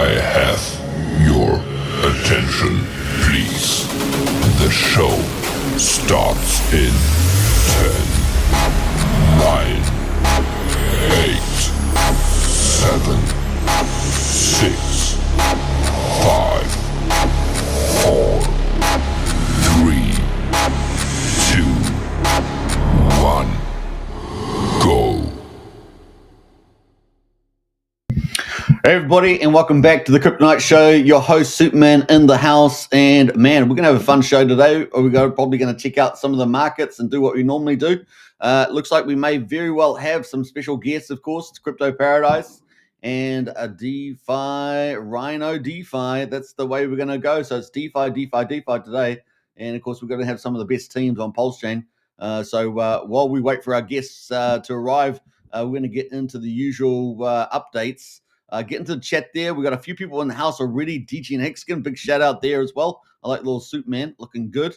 I have your attention, please. The show starts in 10, 9, 8, 7, 6, 5, 4, 3, 2, 1, go. Hey everybody, and welcome back to the Kryptonite Show. Your host Superman in the house, and man, we're gonna have a fun show today. We're probably gonna check out some of the markets and do what we normally do. Looks like we may very well have some special guests, of course. It's Crypto Paradise and a DeFi, Rhino DeFi. That's the way we're gonna go. So it's DeFi today, and of course we're gonna have some of the best teams on PulseChain. So while we wait for our guests to arrive, we're gonna get into the usual updates. Get into the chat there. We got a few people in the house already. DG and Hexagon, big shout out there as well. I like little Superman, looking good.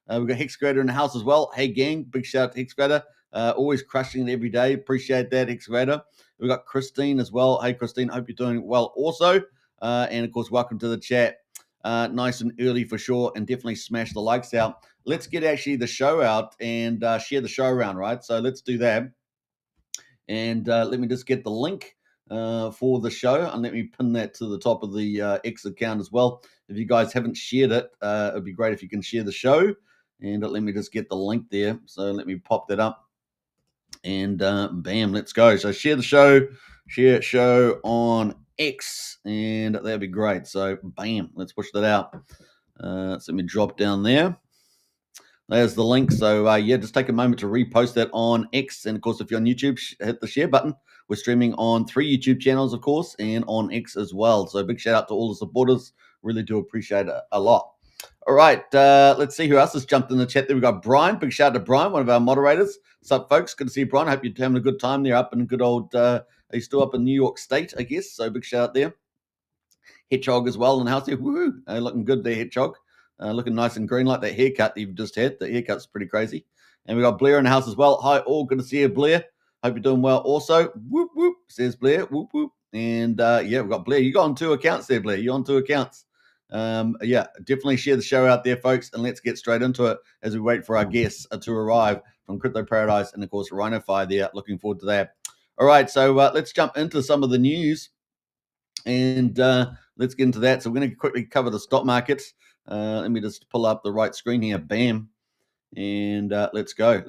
We got Hexagrator in the house as well. Hey gang, big shout out to Hexagrator. Always crushing it every day. Appreciate that, Hexagrator. We got Christine as well. Hey Christine, hope you're doing well also. And of course, welcome to the chat. Nice and early for sure, and definitely smash the likes out. Let's get actually the show out and share the show around, right? So let's do that. And let me just get the link for the show, and let me pin that to the top of the X account as well. If you guys haven't shared it, it'd be great if you can share the show. And let me just get the link there. So let me pop that up, and bam, let's go. So share the show, share show on X, and that'd be great. So bam, let's push that out. So let me drop down there. There's the link. So, yeah, just take a moment to repost that on X. And, of course, if you're on YouTube, hit the share button. We're streaming on 3 YouTube channels, of course, and on X as well. So, big shout out to all the supporters. Really do appreciate it a lot. All right, let's see who else has jumped in the chat there. We've got Brian. Big shout out to Brian, one of our moderators. What's up, folks? Good to see you, Brian. Hope you're having a good time there up in good old, are you still up in New York State, I guess? So, big shout out there. Hedgehog as well in the house there. Woo! Looking good there, Hedgehog. Looking nice and green like that haircut that you've just had. The haircut's pretty crazy. And we got Blair in the house as well. Hi, all. Good to see you, Blair. Hope you're doing well also. Whoop, whoop, says Blair. Whoop, whoop. And, yeah, we've got Blair. You got on 2 accounts there, Blair. You're on 2 accounts. Yeah, definitely share the show out there, folks, and let's get straight into it as we wait for our guests to arrive from Crypto Paradise and, of course, RhinoFi there. Looking forward to that. All right, so let's jump into some of the news, and let's get into that. So we're going to quickly cover the stock markets. Let me just pull up the right screen here. Bam. And let's go.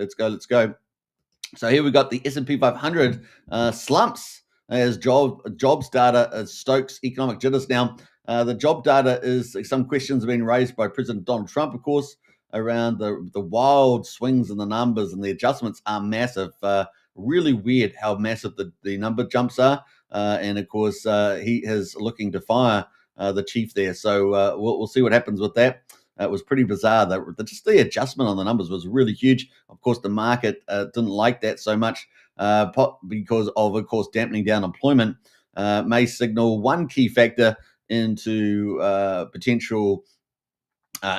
So here we got the S&P 500 slumps as jobs data stokes economic jitters. Now, the job data is some questions have been raised by President Donald Trump, of course, around the wild swings in the numbers, and the adjustments are massive. Really weird how massive the number jumps are. And, of course, he is looking to fire the chief there. So we'll see what happens with that. It was pretty bizarre. Just the adjustment on the numbers was really huge. Of course, the market didn't like that so much because of course, dampening down employment may signal one key factor into potential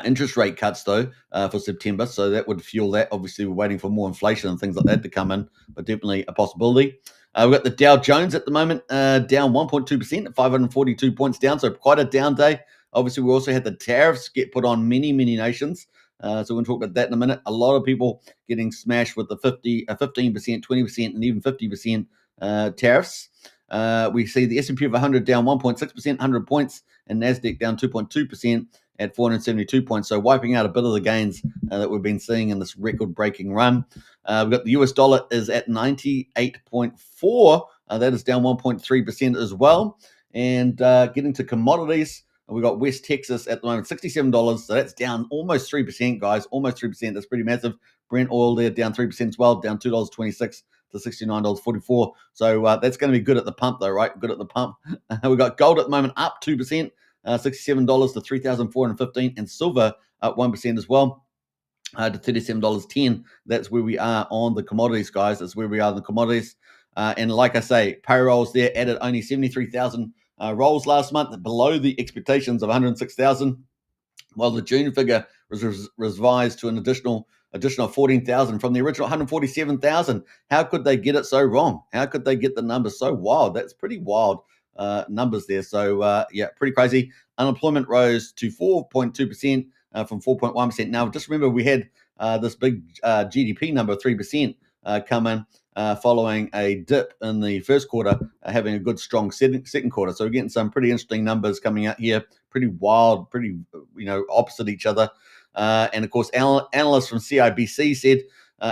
interest rate cuts, though, for September. So that would fuel that. Obviously, we're waiting for more inflation and things like that to come in, but definitely a possibility. We've got the Dow Jones at the moment down 1.2% at 542 points down, so quite a down day. Obviously, we also had the tariffs get put on many nations. So we're going to talk about that in a minute. A lot of people getting smashed with the 15%, 20%, and even 50% tariffs. We see the S&P 500 down 1.6%, 100 points, and NASDAQ down 2.2% at 472 points. So wiping out a bit of the gains that we've been seeing in this record-breaking run. We've got the US dollar is at 98.4. That is down 1.3% as well. And getting to commodities, we've got West Texas at the moment, $67. So that's down almost 3%, guys. Almost 3%. That's pretty massive. Brent oil there down 3% as well, down $2.26 to $69.44. So that's going to be good at the pump, though, right? Good at the pump. We've got gold at the moment up 2%. $67 to $3,415, and silver up 1% as well to $37.10. That's where we are on the commodities, guys. That's where we are on the commodities. And like I say, payrolls there added only 73,000 rolls last month, below the expectations of 106,000. While the June figure was revised to an additional 14,000 from the original 147,000. How could they get it so wrong? How could they get the number so wild? That's pretty wild. numbers there. So, pretty crazy. Unemployment rose to 4.2% from 4.1%. Now, just remember, we had this big GDP number, 3%, come in following a dip in the first quarter, having a good, strong second quarter. So we're getting some pretty interesting numbers coming out here, pretty wild, pretty, opposite each other. And, of course, analysts from CIBC said,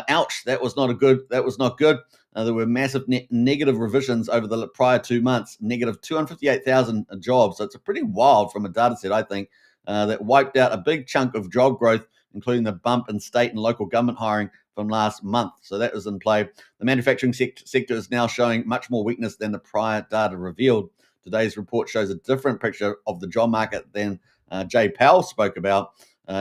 ouch, that was not good. There were massive negative revisions over the prior 2 months, negative 258,000 jobs. So it's a pretty wild from a data set, I think, that wiped out a big chunk of job growth, including the bump in state and local government hiring from last month. So that was in play. The manufacturing sector is now showing much more weakness than the prior data revealed. Today's report shows a different picture of the job market than Jay Powell spoke about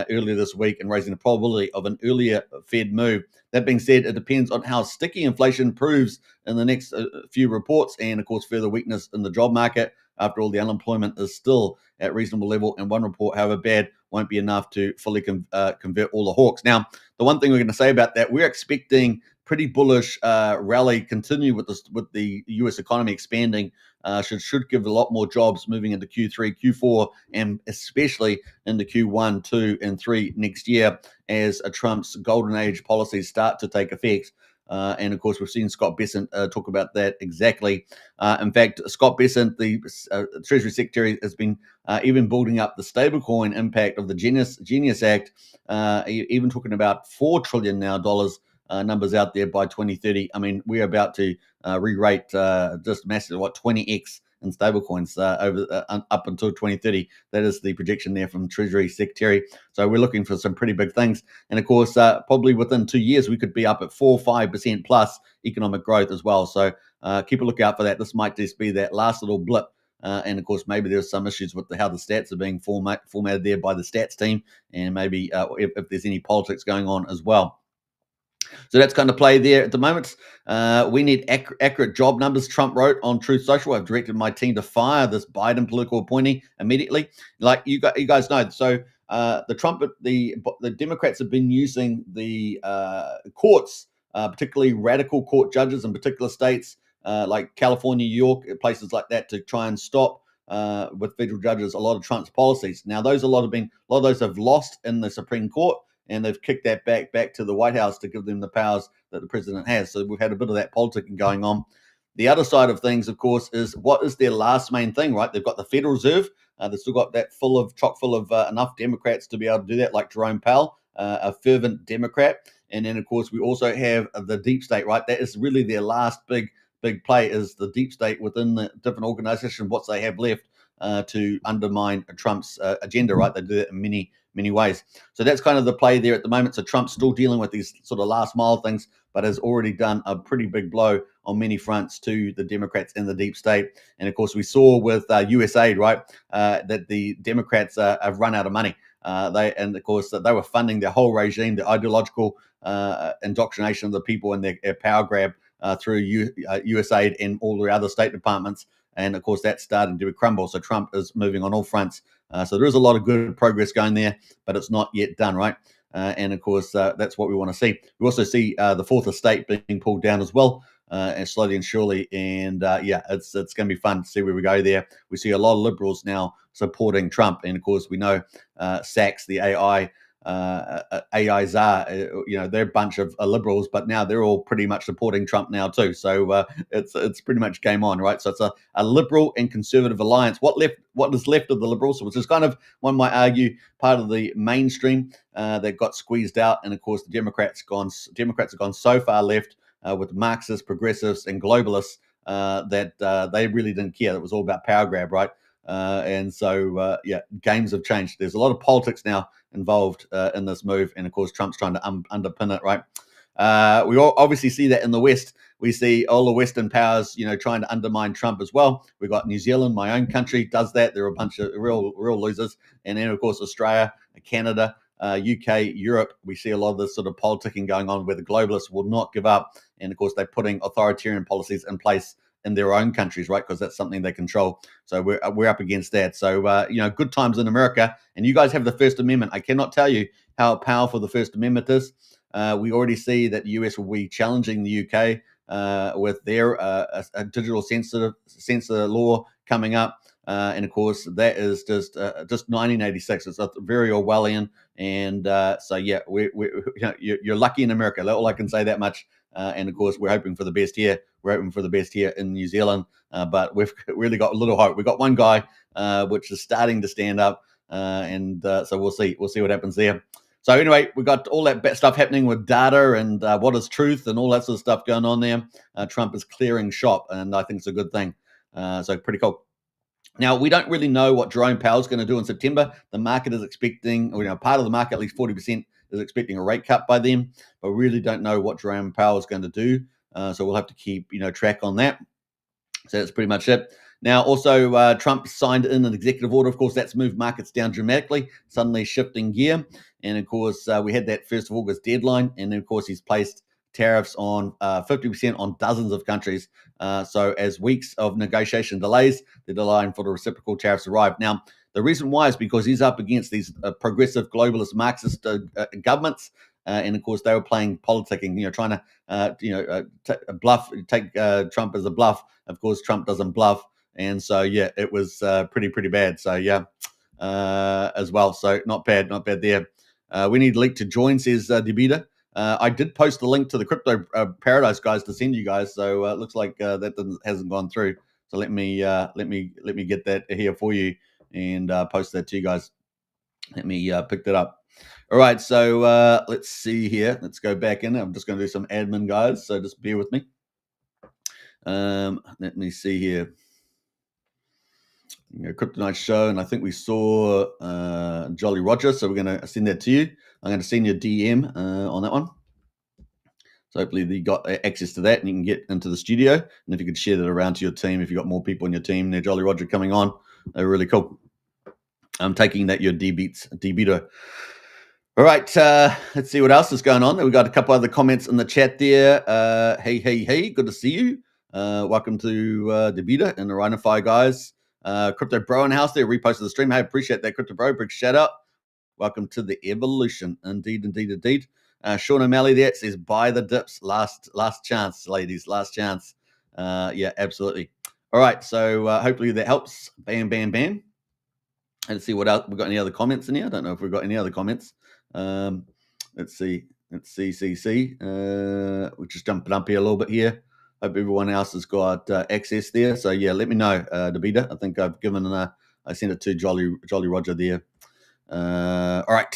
earlier this week, and raising the probability of an earlier Fed move. That being said, it depends on how sticky inflation proves in the next few reports, and of course further weakness in the job market. After all, the unemployment is still at reasonable level, and one report, however bad, won't be enough to fully convert all the hawks. Now, the one thing we're going to say about that, we're expecting pretty bullish rally continue with the U.S. economy expanding. Should give a lot more jobs moving into Q3, Q4, and especially into Q1, 2, and 3 next year as Trump's golden age policies start to take effect. And of course, we've seen Scott Bessent talk about that exactly. In fact, Scott Bessent, the Treasury Secretary, has been even building up the stablecoin impact of the Genius Act, even talking about $4 trillion now numbers out there by 2030. I mean, we're about to re-rate just massive, 20x in stablecoins up until 2030. That is the projection there from Treasury Secretary. So we're looking for some pretty big things. And of course, probably within 2 years, we could be up at 4-5% plus economic growth as well. So keep a lookout for that. This might just be that last little blip. And of course, maybe there's some issues with how the stats are being formatted there by the stats team, and maybe if there's any politics going on as well. So that's kind of play there at the moment. We need accurate job numbers, Trump wrote on Truth Social. I've directed my team to fire this Biden political appointee immediately. Like you guys know, so the Democrats have been using the courts, particularly radical court judges in particular states like California, New York, places like that, to try and stop with federal judges a lot of Trump's policies. Now, a lot of those have lost in the Supreme Court, and they've kicked that back to the White House to give them the powers that the president has. So we've had a bit of that politicking going on. The other side of things, of course, is what is their last main thing, right? They've got the Federal Reserve. They've still got that chock full of enough Democrats to be able to do that, like Jerome Powell, a fervent Democrat. And then, of course, we also have the deep state, right? That is really their last big play, is the deep state within the different organizations, what they have left to undermine Trump's agenda, right? They do that in many ways. So that's kind of the play there at the moment. So Trump's still dealing with these sort of last mile things, but has already done a pretty big blow on many fronts to the Democrats and the deep state. And of course, we saw with USAID, right, that the Democrats have run out of money. They were funding their whole regime, the ideological indoctrination of the people and their power grab through USAID and all the other state departments. And of course, that's starting to crumble. So Trump is moving on all fronts. So there is a lot of good progress going there, but it's not yet done, right? And of course, that's what we want to see. We also see the fourth estate being pulled down as well, and slowly and surely. And it's going to be fun to see where we go there. We see a lot of liberals now supporting Trump, and of course, we know Sachs, the AI czar, they're a bunch of liberals, but now they're all pretty much supporting Trump now too. So it's pretty much game on, right? So it's a liberal and conservative alliance. What is left of the liberals, which is kind of, one might argue, part of the mainstream that got squeezed out, and of course the Democrats have gone so far left with Marxists, progressives, and globalists that they really didn't care. It was all about power grab, right? And so games have changed. There's a lot of politics now involved in this move, and of course Trump's trying to underpin it, right? We all obviously see that in the West. We see all the Western powers, trying to undermine Trump as well. We've got New Zealand, my own country, does that. They're a bunch of real losers. And then, of course, Australia, Canada, UK, Europe, we see a lot of this sort of politicking going on where the globalists will not give up. And, of course, they're putting authoritarian policies in place in their own countries, right? Because that's something they control. So we're up against that. So, good times in America. And you guys have the First Amendment. I cannot tell you how powerful the First Amendment is. We already see that the US will be challenging the UK with their a digital sensor law coming up. And of course, that is just 1986. It's very Orwellian, and so yeah, you're lucky in America. All I can say that much. And of course, we're hoping for the best here. We're hoping for the best here in New Zealand, but we've really got a little hope. We've got one guy which is starting to stand up, and so we'll see. We'll see what happens there. So anyway, we've got all that stuff happening with data and what is truth and all that sort of stuff going on there. Trump is clearing shop, and I think it's a good thing. So pretty cool. Now, we don't really know what Jerome Powell is going to do in September. The market is expecting, part of the market, at least 40%, is expecting a rate cut by them, but we really don't know what Jerome Powell is going to do. So we'll have to keep, track on that. So that's pretty much it. Now, also, Trump signed in an executive order. Of course, that's moved markets down dramatically, suddenly shifting gear. And of course, we had that 1st of August deadline. And then, of course, he's placed tariffs on 50% on dozens of countries. So as weeks of negotiation delays, the deadline for the reciprocal tariffs arrived. Now, the reason why is because he's up against these progressive globalist Marxist governments. And of course, they were playing politicking, trying to, take Trump as a bluff. Of course, Trump doesn't bluff. And so, yeah, it was pretty bad. So, yeah, as well. So not bad there. We need Leak to join, says Debita. I did post the link to the Crypto Paradise guys to send you guys. So it looks like that hasn't gone through. So let me get that here for you and post that to you guys. Let me pick that up. All right, so let's see here. Let's go back in. I'm just going to do some admin, guys. So just bear with me. Let me see here. Kryptonite show, and I think we saw Jolly Roger. So we're going to send that to you. I'm going to send you a DM on that one. So hopefully you got access to that and you can get into the studio. And if you could share that around to your team, if you've got more people in your team, they're Jolly Roger coming on. They're really cool. I'm taking that your DBeater. All right, let's see what else is going on. We've got a couple other comments in the chat there. Hey, good to see you. Welcome to DeBita and the RhinoFi guys. Crypto Bro in the house there, reposted the stream. Hey, appreciate that, Crypto Bro. Big shout out. Welcome to the evolution. Indeed. Sean O'Malley there says, buy the dips. Last chance, ladies. Last chance. Yeah, absolutely. All right, so hopefully that helps. Bam. Let's see what else. We've got any other comments in here? I don't know if we've got any other comments. Let's see. We're just jumping up here a little bit here. Hope everyone else has got access there. So yeah, let me know, Davida. I think I've given I sent it to Jolly Roger there. All right.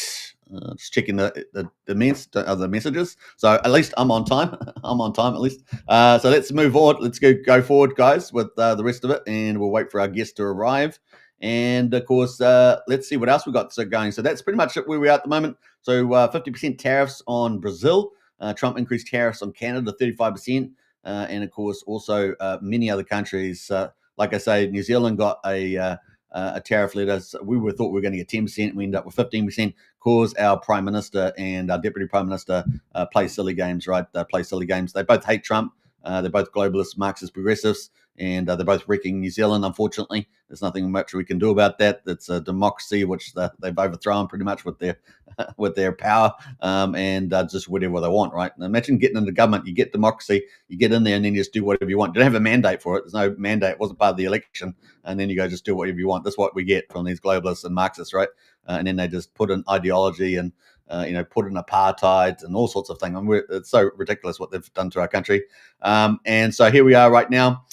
Just checking the messages. So at least I'm on time. I'm on time at least. So let's move on. Let's go forward, guys, with the rest of it, and we'll wait for our guest to arrive. And of course, let's see what else we got going. So that's pretty much where we are at the moment. So 50% tariffs on Brazil. Trump increased tariffs on Canada 35%, and of course also many other countries. Like I say, New Zealand got a tariff letter. So we thought we were going to get 10%. We ended up with 15%. Cause our Prime Minister and our Deputy Prime Minister play silly games, right? They play silly games. They both hate Trump. They're both globalists, Marxist, progressives, and they're both wrecking New Zealand, unfortunately. There's nothing much we can do about that. It's a democracy, which they've overthrown pretty much with their power and just whatever they want, right? Now imagine getting into government. You get democracy, you get in there, and then you just do whatever you want. You don't have a mandate for it. There's no mandate. It wasn't part of the election. And then you go just do whatever you want. That's what we get from these globalists and Marxists, right? And then they just put in ideology and put in apartheid and all sorts of things. I mean, it's so ridiculous what they've done to our country. And so here we are right now.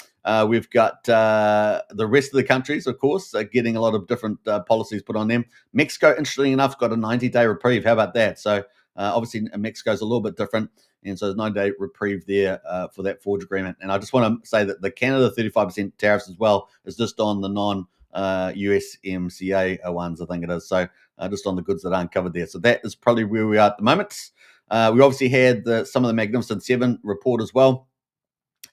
We've got the rest of the countries, of course, getting a lot of different policies put on them. Mexico, interestingly enough, got a 90-day reprieve. How about that? So obviously Mexico's a little bit different. And so there's 9-day reprieve there for that forge agreement. And I just want to say that the Canada 35% tariffs as well is just on the non-USMCA ones, I think it is. So just on the goods that aren't covered there. So that is probably where we are at the moment. We obviously had some of the Magnificent Seven report as well.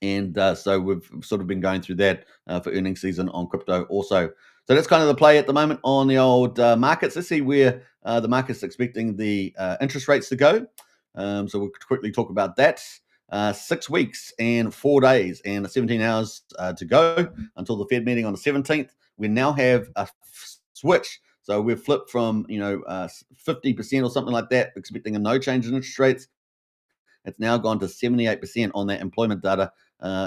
And so we've sort of been going through that for earnings season on crypto also. So that's kind of the play at the moment on the old markets. Let's see where the market's expecting the interest rates to go. So we'll quickly talk about that. 6 weeks and 4 days and 17 hours to go until the Fed meeting on the 17th. We now have a switch. So we've flipped from 50% or something like that, expecting a no change in interest rates, It's now gone to 78% on that employment data,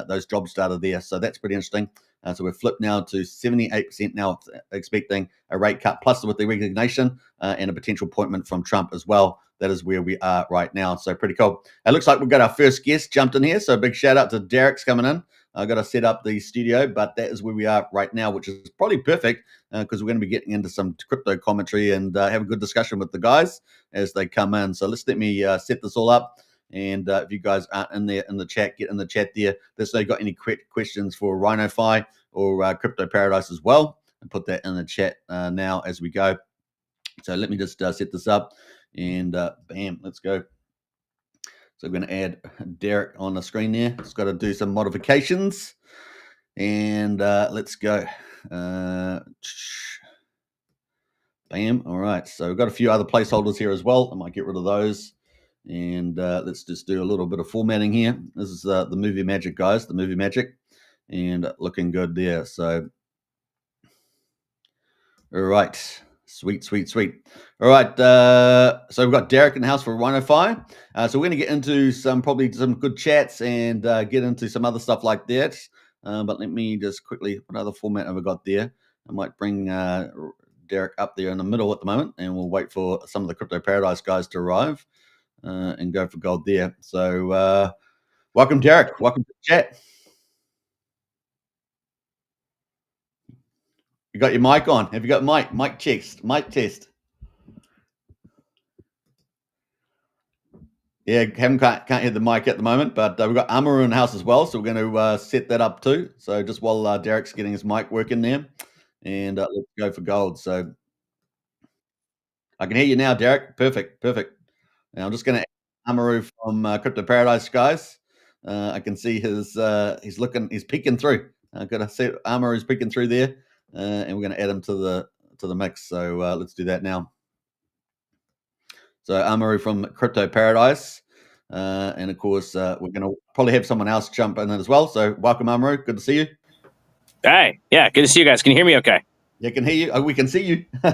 those jobs data there. So that's pretty interesting. So we've flipped now to 78% now, expecting a rate cut, plus with the resignation and a potential appointment from Trump as well. That is where we are right now. So pretty cool. It looks like we've got our first guest jumped in here. So a big shout out to Derek's coming in. I've got to set up the studio, but that is where we are right now, which is probably perfect because we're going to be getting into some crypto commentary and have a good discussion with the guys as they come in. So let me set this all up. And if you guys aren't in there in the chat, get in the chat there. Let's say you got any questions for RhinoFi or Crypto Paradise as well, and put that in the chat now as we go. So let me just set this up, and bam, let's go. So we're going to add Derek on the screen there. It's got to do some modifications, and let's go. Bam. All right. So we've got a few other placeholders here as well. I might get rid of those. And let's just do a little bit of formatting here. This is the movie magic, guys, the movie magic, and looking good there. So, all right, sweet. All right, so we've got Derek in the house for RhinoFi. So we're going to get into probably some good chats and get into some other stuff like that. But let me just quickly, what other format have I got there? I might bring Derek up there in the middle at the moment, and we'll wait for some of the Crypto Paradise guys to arrive. And go for gold there. So welcome, Derek. Welcome to the chat. You got your mic on. Have you got mic test? Mic test. Yeah, can't hear the mic at the moment, but we've got Amaru in the house as well, so we're going to set that up too. So just while Derek's getting his mic working there, and let's go for gold. So I can hear you now, Derek. Perfect. Now I'm just going to Amaru from Crypto Paradise, guys. I can see he's peeking through. I've got to see Amaru's peeking through there, and we're going to add him to the mix. So let's do that now. So Amaru from Crypto Paradise, and of course we're going to probably have someone else jump in as well. So welcome, Amaru. Good to see you. Hey, yeah, good to see you guys. Can you hear me okay? Yeah, can hear you. Oh, we can see you. We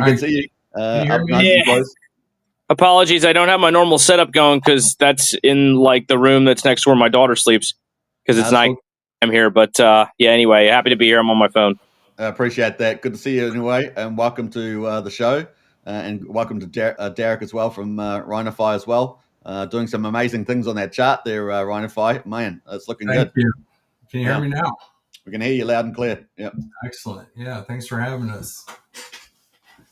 can see you. Can you hear me? Yeah. Apologies, I don't have my normal setup going because that's in like the room that's next to where my daughter sleeps because it's night. I'm here, but yeah. Anyway, happy to be here. I'm on my phone. I appreciate that. Good to see you anyway, and welcome to the show, and welcome to Derek as well from RhinoFi as well. Doing some amazing things on that chart there, RhinoFi. Man, it's looking good. Thank you. Can you hear me now? We can hear you loud and clear. Yeah. Excellent. Yeah. Thanks for having us.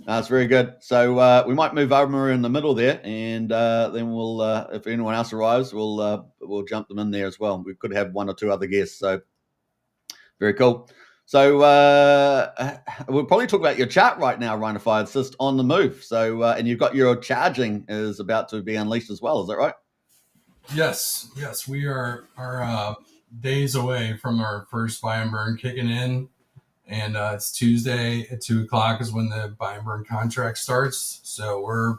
That's very good. So we might move over in the middle there, and then we'll, if anyone else arrives, we'll jump them in there as well. We could have one or two other guests. So very cool. So we'll probably talk about your chart right now, RhinoFi. It's just on the move. So and you've got your charging is about to be unleashed as well. Is that right? Yes. We are days away from our first buy and burn kicking in. And it's Tuesday at 2:00 is when the buy and burn contract starts. So we're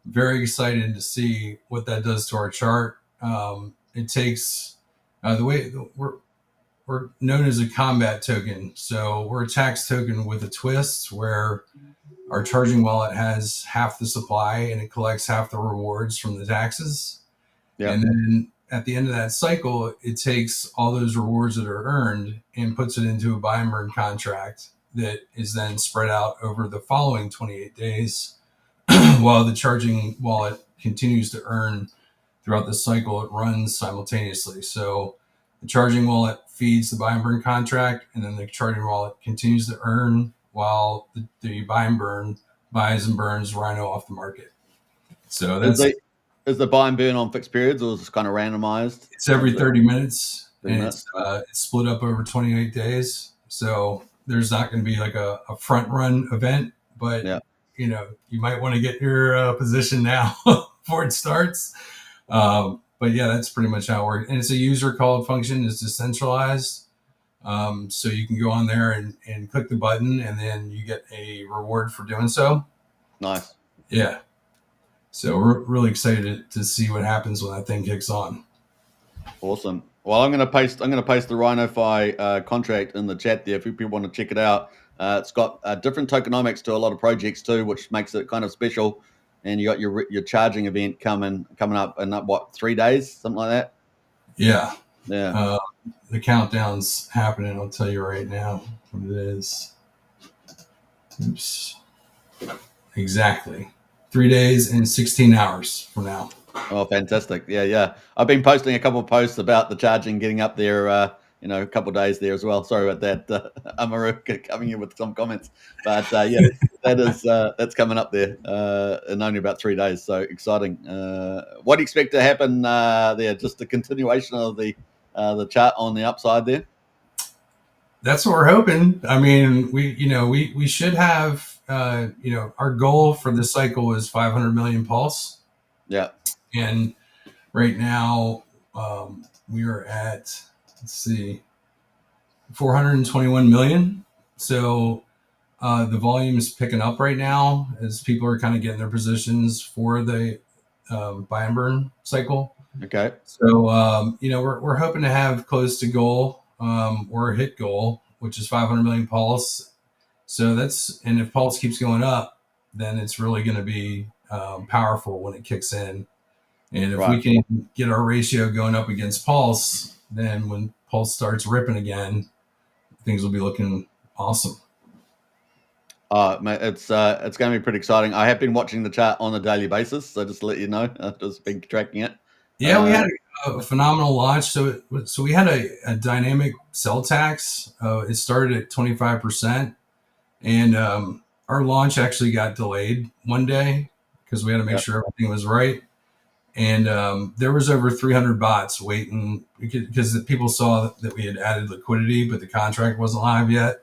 very excited to see what that does to our chart. It takes the way we're known as a combat token. So we're a tax token with a twist where our charging wallet has half the supply and it collects half the rewards from the taxes. Yeah. And then at the end of that cycle, it takes all those rewards that are earned and puts it into a buy and burn contract that is then spread out over the following 28 days while the charging wallet continues to earn throughout the cycle. It runs simultaneously. So the charging wallet feeds the buy and burn contract, and then the charging wallet continues to earn while the buy and burn buys and burns Rhino off the market. So that's Is the buy and burn on fixed periods, or is it kind of randomized? It's every 30 minutes, and it's split up over 28 days. So there's not going to be like a front run event, but you know, you might want to get your position now before it starts. But yeah, that's pretty much how it works. And it's a user called function. It's decentralized. So you can go on there and click the button, and then you get a reward for doing so. Nice. Yeah. So we're really excited to see what happens when that thing kicks on. Awesome. Well, I'm going to paste the RhinoFi contract in the chat there if people want to check it out. It's got different tokenomics to a lot of projects too, which makes it kind of special. and you got your charging event coming up in what 3 days, something like that. Yeah. Yeah. The countdown's happening. I'll tell you right now what it is. Oops. Exactly. 3 days and 16 hours from now. Oh, fantastic. Yeah. I've been posting a couple of posts about the charging getting up there, a couple of days there as well. Sorry about that. Amaru coming in with some comments. But yeah, that's coming up there in only about 3 days. So exciting. What do you expect to happen there? Just a continuation of the chart on the upside there? That's what we're hoping. I mean, we should have, our goal for this cycle is 500 million pulse. Yeah. And right now, we are at, 421 million. So the volume is picking up right now as people are kind of getting their positions for the buy and burn cycle. Okay. So, we're hoping to have close to goal or hit goal, which is 500 million pulse. So and if pulse keeps going up, then it's really going to be powerful when it kicks in. And if we can get our ratio going up against pulse, then when pulse starts ripping again, things will be looking awesome. It's going to be pretty exciting. I have been watching the chart on a daily basis, so just to let you know, I've just been tracking it. Yeah, we had a phenomenal launch. So we had a dynamic sell tax. It started at 25%, and our launch actually got delayed one day because we had to make sure everything was right. And there was over 300 bots waiting because the people saw that we had added liquidity, but the contract wasn't live yet.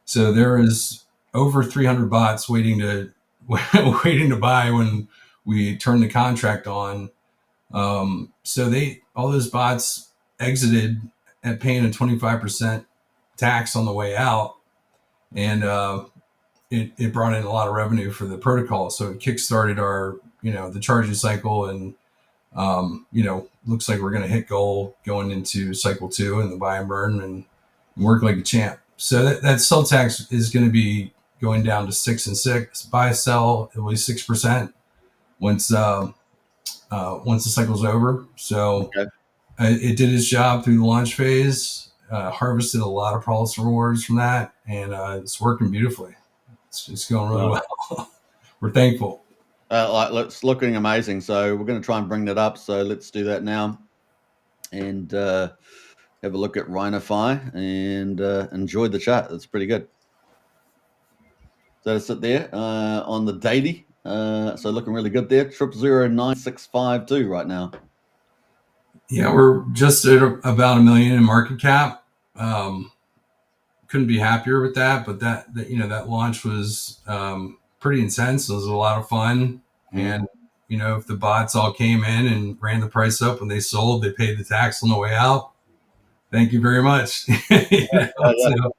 So there is over 300 bots waiting to buy when we turn the contract on. So all those bots exited at paying a 25% tax on the way out, and it brought in a lot of revenue for the protocol. So it kickstarted our the charging cycle, and looks like we're going to hit goal going into cycle 2 in the buy and burn and work like a champ. So that sell tax is going to be going down to 6 and 6. Buy sell at least 6% once the cycle's over. So it did its job through the launch phase. Harvested a lot of pulse rewards from that, and it's working beautifully. It's going really well. We're thankful. It's looking amazing. So we're going to try and bring that up. So let's do that now, and have a look at RhinoFi and enjoy the chart. It's pretty good. So to sit there on the daily. So looking really good there. 0009,652 right now. Yeah, we're just at about $1 million in market cap. Couldn't be happier with that. But that launch was pretty intense. It was a lot of fun. And if the bots all came in and ran the price up when they sold, they paid the tax on the way out. Thank you very much. So,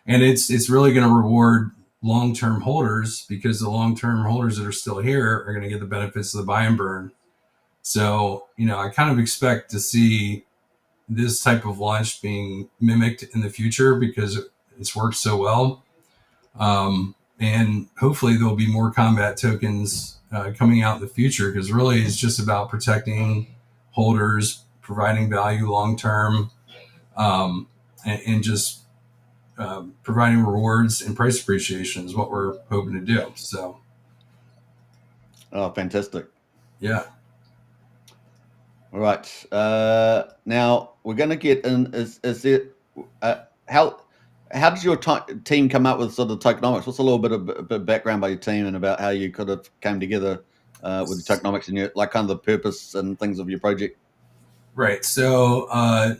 and it's really going to reward long-term holders, because the long-term holders that are still here are going to get the benefits of the buy and burn. So, I kind of expect to see this type of launch being mimicked in the future because it's worked so well. And hopefully there'll be more combat tokens coming out in the future, because really it's just about protecting holders, providing value long-term, and just providing rewards and price appreciation is what we're hoping to do. So. Oh, fantastic. Yeah. All right. Now we're going to get in. Is it how did your team come up with sort of tokenomics? What's a little bit of background by your team and about how you could have came together with the tokenomics and your kind of the purpose and things of your project? Right. So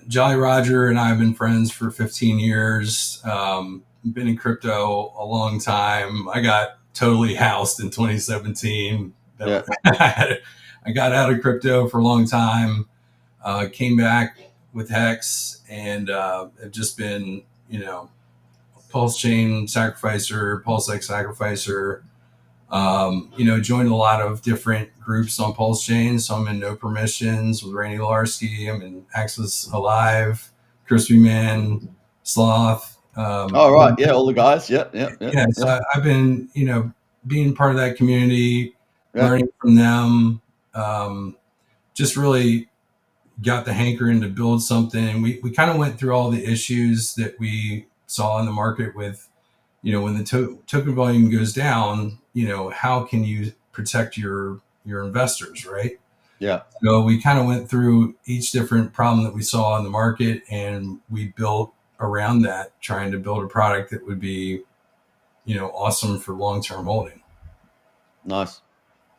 Jolly Roger and I have been friends for 15 years. Been in crypto a long time. I got totally housed in 2017. Yeah. I got out of crypto for a long time, came back with Hex, and have just been, PulseChain sacrificer, PulseX sacrificer, joined a lot of different groups on PulseChain. So I'm in No Permissions with Randy Larsky. I'm in Access Alive, Crispy Man, Sloth. Right. Yeah. All the guys. Yeah. So I've been, being part of that community. learning from them. Just really got the hankering to build something. We kind of went through all the issues that we saw in the market with, when the token volume goes down, how can you protect your investors, right? Yeah. So we kind of went through each different problem that we saw in the market, and we built around that, trying to build a product that would be, awesome for long-term holding. Nice.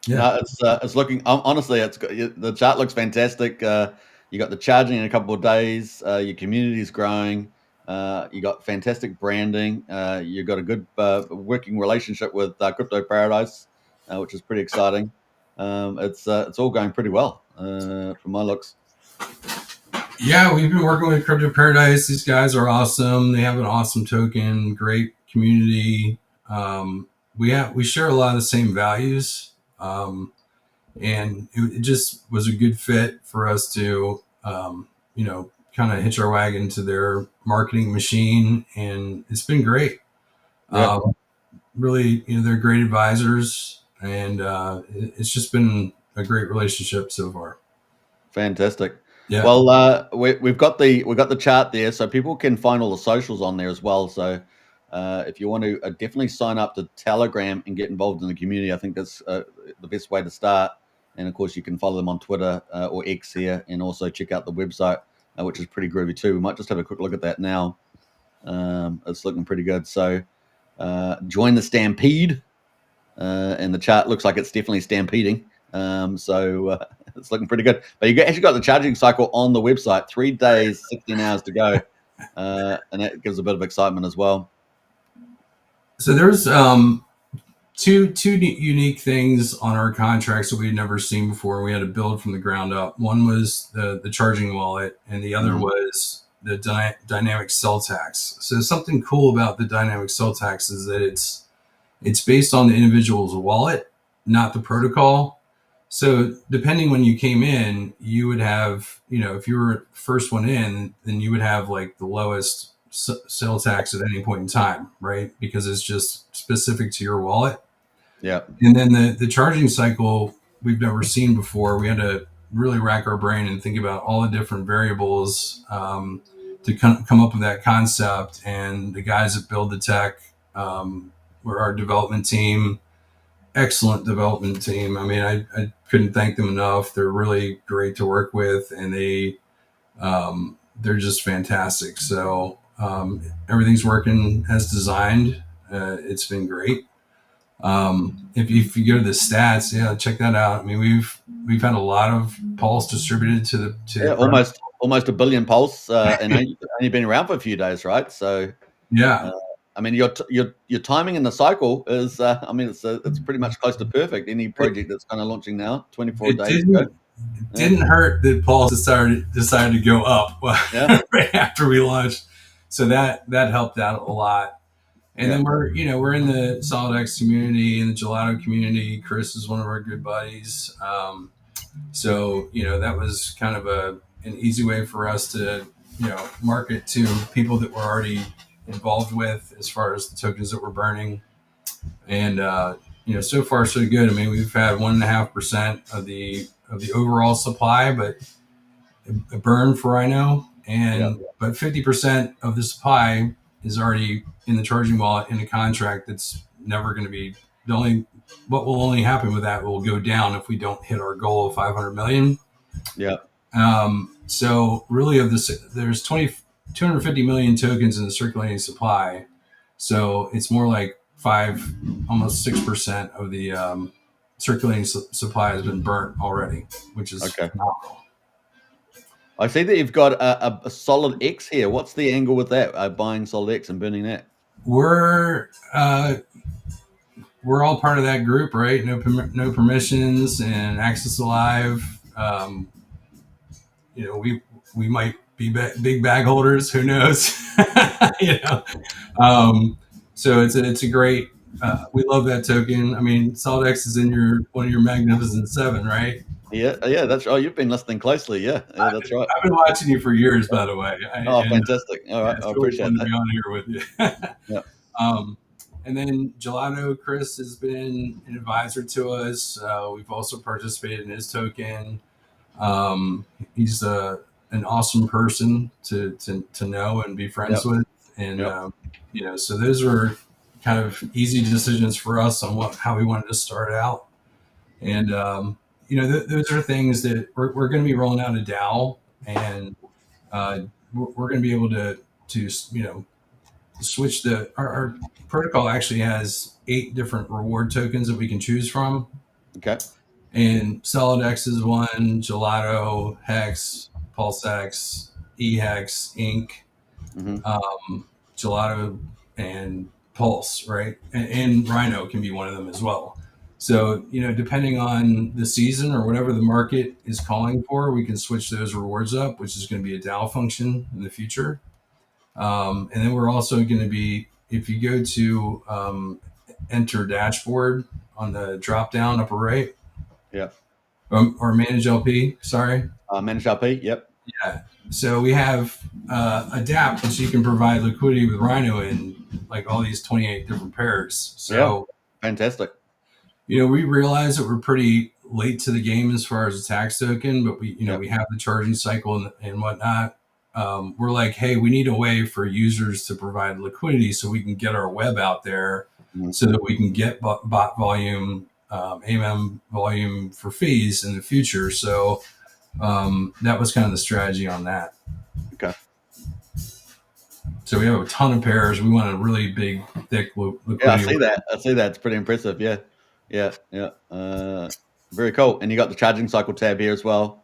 Yeah. No, it's looking, honestly, the chart looks fantastic. You got the charging in a couple of days. Your community is growing. You got fantastic branding. You got a good working relationship with Crypto Paradise, which is pretty exciting. It's all going pretty well from my looks. Yeah, we've been working with Crypto Paradise. These guys are awesome. They have an awesome token, great community. We share a lot of the same values, and it just was a good fit for us to, kind of hitch our wagon to their marketing machine, and it's been great. Yeah. Really, they're great advisors, and it's just been a great relationship so far. Fantastic. Yeah. Well, we've got the chart there, so people can find all the socials on there as well. So if you want to definitely sign up to Telegram and get involved in the community, I think that's the best way to start. And of course, you can follow them on Twitter or X here, and also check out the website, which is pretty groovy too. We might just have a quick look at that now. It's looking pretty good. So join the stampede, and the chart looks like it's definitely stampeding. So it's looking pretty good. But you actually got the charging cycle on the website, 3 days, 16 hours to go. And that gives a bit of excitement as well. So there's two unique things on our contracts that we'd never seen before. We had to build from the ground up. One was the charging wallet, and the other was the dynamic cell tax. So something cool about the dynamic cell tax is that it's based on the individual's wallet, not the protocol. So depending when you came in, you would have, if you were first one in, then you would have like the lowest sale tax at any point in time, right? Because it's just specific to your wallet. Yeah. And then the charging cycle we've never seen before. We had to really rack our brain and think about all the different variables to come up with that concept. And the guys that build the tech were our development team. Excellent development team. I mean, I couldn't thank them enough. They're really great to work with, and they're just fantastic. So everything's working as designed. It's been great. If you go to the stats, check that out. I mean, we've had a lot of Pulse distributed to almost $1 billion Pulse, and only been around for a few days, right? So yeah. I mean, your timing in the cycle is, it's pretty much close to perfect. Any project that's kind of launching now, 24 days ago. It didn't hurt that Pulse decided to go up right after we launched, so that helped out a lot. And then we're in the SolidX community and the Gelato community. Chris is one of our good buddies, so that was kind of an easy way for us to market to people that we're already involved with as far as the tokens that we're burning. And so far so good. I mean, we've had 1.5% of the overall supply, but a burn for Rhino, but 50% of the supply is already in the charging wallet in a contract that's never going to be what will only happen with that will go down if we don't hit our goal of 500 million. Yeah. So really there's 250 million tokens in the circulating supply. So it's more like almost 6% of the circulating supply has been burnt already, which is phenomenal. I see that you've got a Solid X here. What's the angle with that? Buying Solid X and burning that? We're all part of that group, right? No permissions and Access Alive. We might be big bag holders. Who knows? So it's a great. We love that token. I mean, Solid X is in one of your Magnificent Seven, right? Yeah, that's right. You've been listening closely. Yeah, that's right. I've been watching you for years, by the way. Fantastic! All right, I appreciate that. To be on here with you. Yeah. And then Gelato Chris has been an advisor to us. We've also participated in his token. He's an awesome person to know and be friends with. And, so those were kind of easy decisions for us on how we wanted to start out. And, those are things that we're going to be rolling out a DAO, and we're going to be able to switch our protocol actually has 8 different reward tokens that we can choose from. Okay. And SolidX is one, Gelato, Hex, PulseX, eHex, Inc., Gelato, and Pulse, right? And Rhino can be one of them as well. So, depending on the season or whatever the market is calling for, we can switch those rewards up, which is going to be a DAO function in the future. And then we're also going to be, if you go to enter dashboard on the drop down upper right. Yeah. Or manage LP, sorry. Manage LP, yep. Yeah. So we have Adapt, which you can provide liquidity with Rhino in like all these 28 different pairs. So fantastic. We realize that we're pretty late to the game as far as a tax token, but we have the charging cycle and whatnot. We're like, hey, we need a way for users to provide liquidity so we can get our web out there so that we can get bot volume, AMM volume for fees in the future. So that was kind of the strategy on that. Okay. So we have a ton of pairs. We want a really big, thick liquidity. Yeah, I see that. It's pretty impressive. Yeah. Very cool. And you got the charging cycle tab here as well.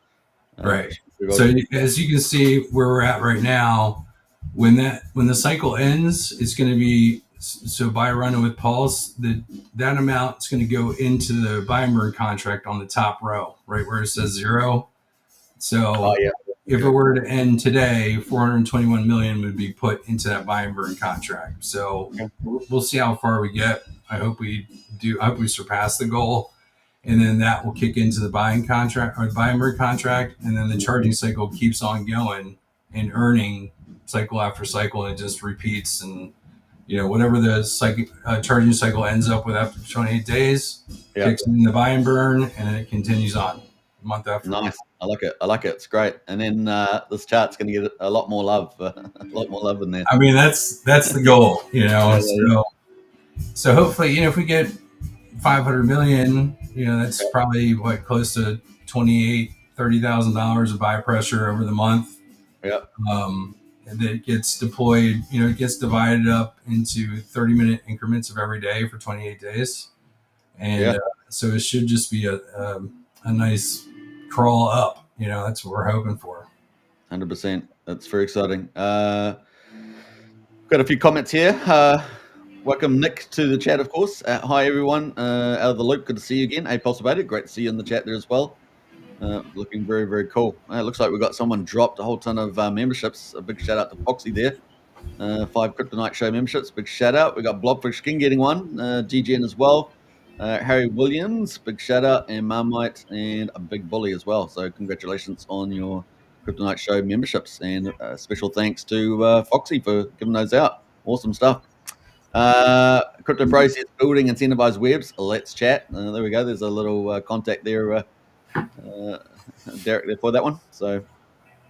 Right. So as you can see where we're at right now, when the cycle ends, it's going to be, so buy Rhino with Pulse, that amount is going to go into the buy and burn contract on the top row, right where it says 0. So if it were to end today, 421 million would be put into that buy and burn contract. So we'll see how far we get. I hope we surpass the goal. And then that will kick into the buying contract or the buy and burn contract. And then the charging cycle keeps on going and earning cycle after cycle. And it just repeats. And, whatever the charging cycle ends up with after 28 days, kicks in the buy and burn, and then it continues on month after month. Nice. I like it. It's great. And then this chart's going to get a lot more love, in there. I mean, that's the goal, So hopefully, if we get 500 million, that's probably close to $30,000 of buy pressure over the month. And that gets deployed, it gets divided up into 30-minute increments of every day for 28 days. And so it should just be a nice crawl up, that's what we're hoping for. 100%. That's very exciting. Got a few comments here. Welcome, Nick, to the chat, of course. Hi, everyone. Out of the loop, good to see you again. Hey, Pulsebated, great to see you in the chat there as well. Looking very, very cool. It looks like we've got someone dropped a whole ton of memberships. A big shout out to Foxy there. 5 Kryptonite Show memberships. Big shout out. We got Blobfish King getting one. GGN as well. Harry Williams, big shout out. And Marmite and a Big Bully as well. So congratulations on your Kryptonite Show memberships. And special thanks to Foxy for giving those out. Awesome stuff. Crypto Pro says building incentivized webs. Let's chat. There we go. There's a little contact there, Derek, there for that one. So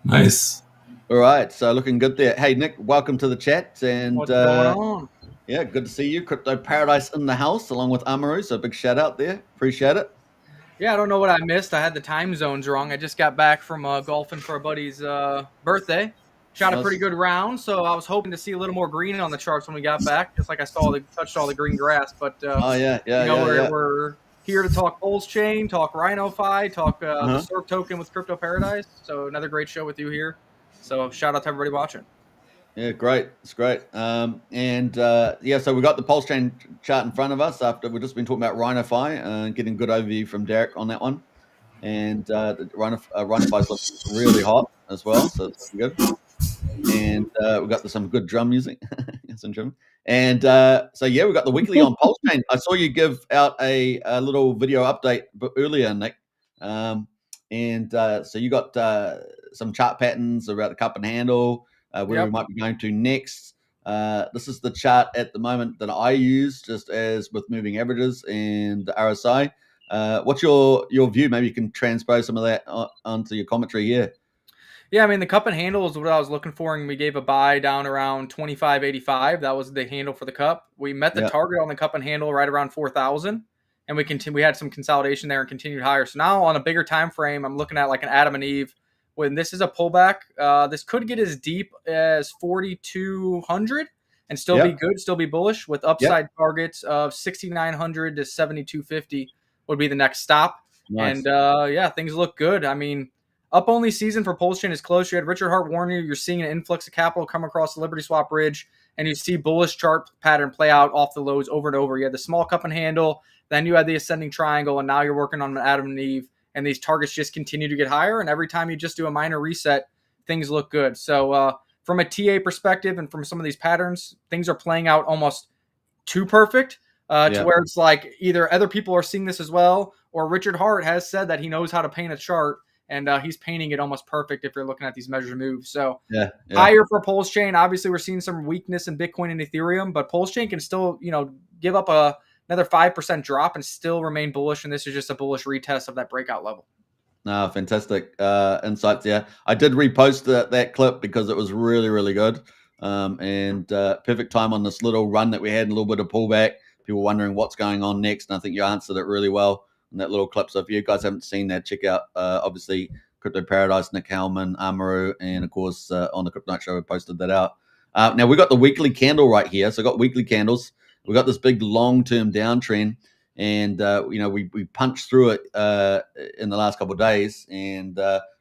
nice. All right. So looking good there. Hey, Nick, welcome to the chat. And what's going on? Yeah, good to see you. Crypto Paradise in the house along with Amaru. So big shout out there. Appreciate it. Yeah, I don't know what I missed. I had the time zones wrong. I just got back from golfing for a buddy's birthday. Shot a pretty good round, so I was hoping to see a little more green on the charts when we got back, just like I touched all the green grass. But we're here to talk PulseChain, talk RhinoFi, talk the Surf token with Crypto Paradise. So another great show with you here. So shout out to everybody watching. Yeah, great. It's great. So we got the PulseChain chart in front of us after we've just been talking about RhinoFi, getting good overview from Derek on that one. And RhinoFi's looking really hot as well, so it's good. And we got some good drum music. And we got the weekly on PulseChain. I saw you give out a little video update earlier, Nick. So you got some chart patterns about the cup and handle, where we might be going to next. This is the chart at the moment that I use, just as with moving averages and the RSI. What's your view? Maybe you can transpose some of that onto your commentary here. Yeah, I mean, the cup and handle is what I was looking for, and we gave a buy down around 25.85. That was the handle for the cup. We met the target on the cup and handle right around 4,000, and we had some consolidation there and continued higher. So now on a bigger time frame, I'm looking at like an Adam and Eve. When this is a pullback, this could get as deep as 4,200 and still be good, still be bullish, with upside targets of 6,900 to 7,250 would be the next stop. Nice. And things look good. I mean, up only season for PulseChain is close. You had Richard Hart warn you. You're seeing an influx of capital come across the Liberty Swap Bridge, and you see bullish chart pattern play out off the lows over and over. You had the small cup and handle, then you had the ascending triangle, and now you're working on an Adam and Eve, and these targets just continue to get higher. And every time you just do a minor reset, things look good. So from a TA perspective and from some of these patterns, things are playing out almost too perfect to where it's like either other people are seeing this as well, or Richard Hart has said that he knows how to paint a chart. And he's painting it almost perfect if you're looking at these measured moves. So higher for PulseChain. Obviously, we're seeing some weakness in Bitcoin and Ethereum, but PulseChain can still, give up another 5% drop and still remain bullish. And this is just a bullish retest of that breakout level. No, fantastic insights. Yeah, I did repost that clip because it was really, really good. And perfect time on this little run that we had, a little bit of pullback. People wondering what's going on next. And I think you answered it really well in that little clip. So if you guys haven't seen that, check out obviously Crypto Paradise, Nick Hellman, Amaru, and of course on the Crypto Night Show we posted that out. Now we got the weekly candle right here. So I got weekly candles. We got this big long-term downtrend, and we punched through it in the last couple of days, and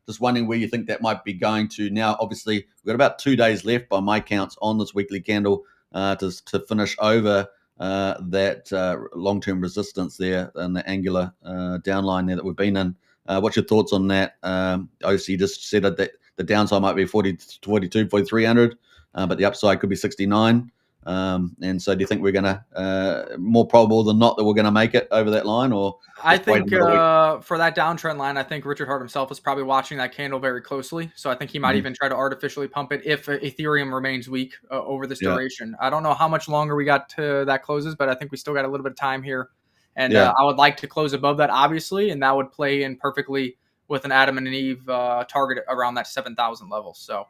just wondering where you think that might be going to. Now obviously we've got about 2 days left by my counts on this weekly candle to finish over that long-term resistance there and the angular downline there that we've been in. What's your thoughts on that? Obviously, you just said that the downside might be 42, 4,300, but the upside could be 69. And so do you think we're going to, more probable than not, that we're going to make it over that line? Or I think for that downtrend line, I think Richard Hart himself is probably watching that candle very closely. So I think he might even try to artificially pump it if Ethereum remains weak over this duration. I don't know how much longer we got to that closes, but I think we still got a little bit of time here. And I would like to close above that, obviously, and that would play in perfectly with an Adam and an Eve target around that 7,000 level. So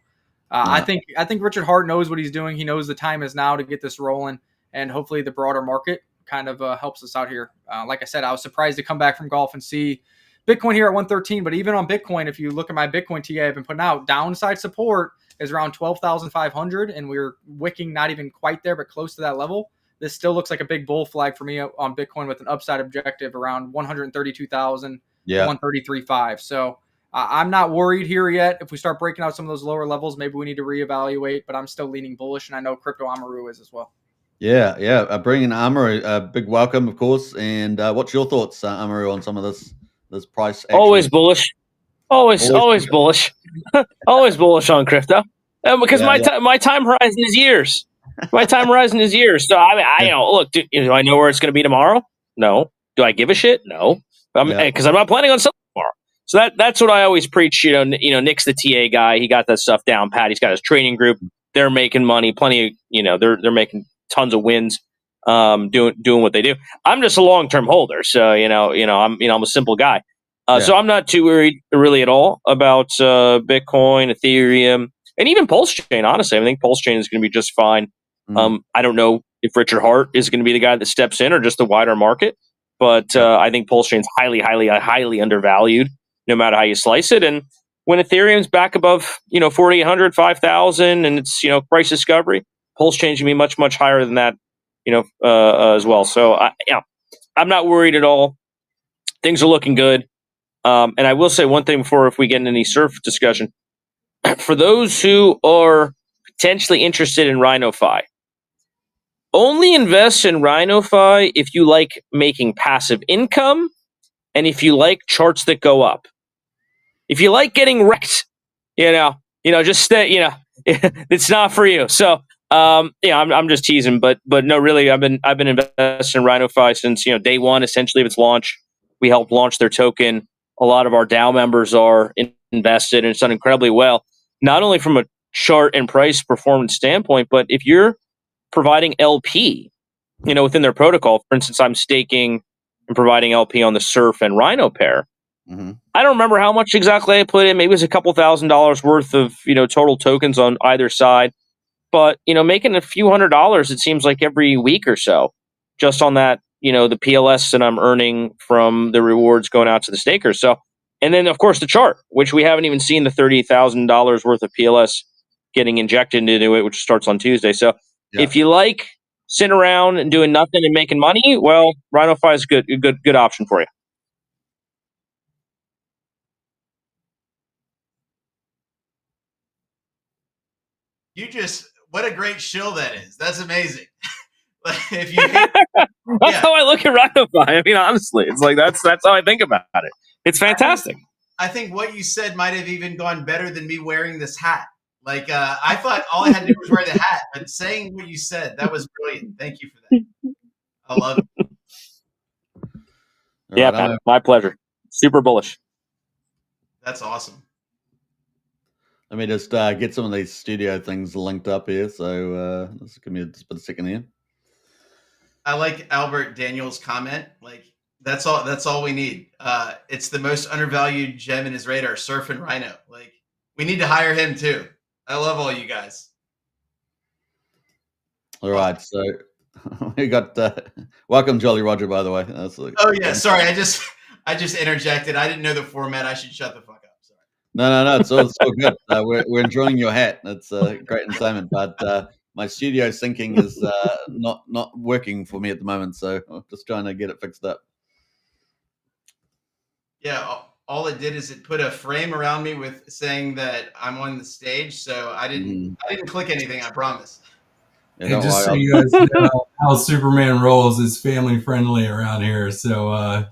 I think Richard Hart knows what he's doing. He knows the time is now to get this rolling, and hopefully the broader market kind of helps us out here. Like I said, I was surprised to come back from golf and see Bitcoin here at 113. But even on Bitcoin, if you look at my Bitcoin TA I've been putting out, downside support is around 12,500, and we're wicking not even quite there, but close to that level. This still looks like a big bull flag for me on Bitcoin with an upside objective around 132,000, 133.5. So I'm not worried here yet. If we start breaking out some of those lower levels, maybe we need to reevaluate, but I'm still leaning bullish, and I know Crypto Amaru is as well. Yeah. Bringing Amaru, big welcome, of course. And what's your thoughts, Amaru, on some of this price action? Always bullish. Always bullish. Always bullish on crypto. Because my time horizon is years. My time horizon is years. So I look, do I know where it's going to be tomorrow? No. Do I give a shit? No. Because I'm not planning on selling tomorrow. So that's what I always preach. Nick's the TA guy. He got that stuff down pat. He's got his trading group. They're making money. Plenty of, they're making tons of wins, doing what they do. I'm just a long-term holder. So, I'm a simple guy. So I'm not too worried really at all about Bitcoin, Ethereum, and even PulseChain. Honestly, I think PulseChain is going to be just fine. I don't know if Richard Hart is going to be the guy that steps in or just the wider market, but I think PulseChain's highly, highly, highly undervalued, no matter how you slice it. And when Ethereum's back above, 4,800, 5,000, and it's, price discovery, PulseChain's going to be much, much higher than that, as well. So I'm not worried at all. Things are looking good. And I will say one thing before, if we get into any surf discussion, for those who are potentially interested in RhinoFi, only invest in RhinoFi if you like making passive income and if you like charts that go up. If you like getting wrecked, just stay, it's not for you. So, I'm just teasing, but no, really, I've been investing in RhinoFi since, day one, essentially, of its launch. We helped launch their token. A lot of our DAO members are invested, and it's done incredibly well, not only from a chart and price performance standpoint, but if you're providing LP, within their protocol. For instance, I'm staking and providing LP on the Surf and Rhino pair. Mm-hmm. I don't remember how much exactly I put in. Maybe it was a couple $1,000s worth of, total tokens on either side. But, making a few $100s, it seems like every week or so, just on that, the PLS that I'm earning from the rewards going out to the stakers. So, and then of course the chart, which we haven't even seen the $30,000 worth of PLS getting injected into it, which starts on Tuesday. So if you like sitting around and doing nothing and making money, well, RhinoFi is a good option for you. What a great shill that is. That's amazing. If you hate, that's how I look at RhinoFi. I mean, honestly, it's like that's how I think about it. It's fantastic. I think what you said might have even gone better than me wearing this hat. Like I thought all I had to do was wear the hat, but saying what you said, that was brilliant. Thank you for that. I love it. Yeah, Pat, my pleasure. Super bullish. That's awesome. Let me just get some of these studio things linked up here. So just give me just a second here. I like Albert Daniels' comment. Like that's all we need. It's the most undervalued gem in his radar, Surf and Rhino. Like we need to hire him too. I love all you guys. All right, so we got welcome, Jolly Roger. By the way. Oh yeah, sorry. I just interjected. I didn't know the format. I should shut the fuck up. Sorry. No. It's all good. We're enjoying your hat. It's a great entertainment, but my studio syncing is not working for me at the moment, so I'm just trying to get it fixed up. Yeah, all it did is it put a frame around me with saying that I'm on the stage, so I didn't click anything. I promise. Yeah, and just so you guys know how Superman rolls is family friendly around here, so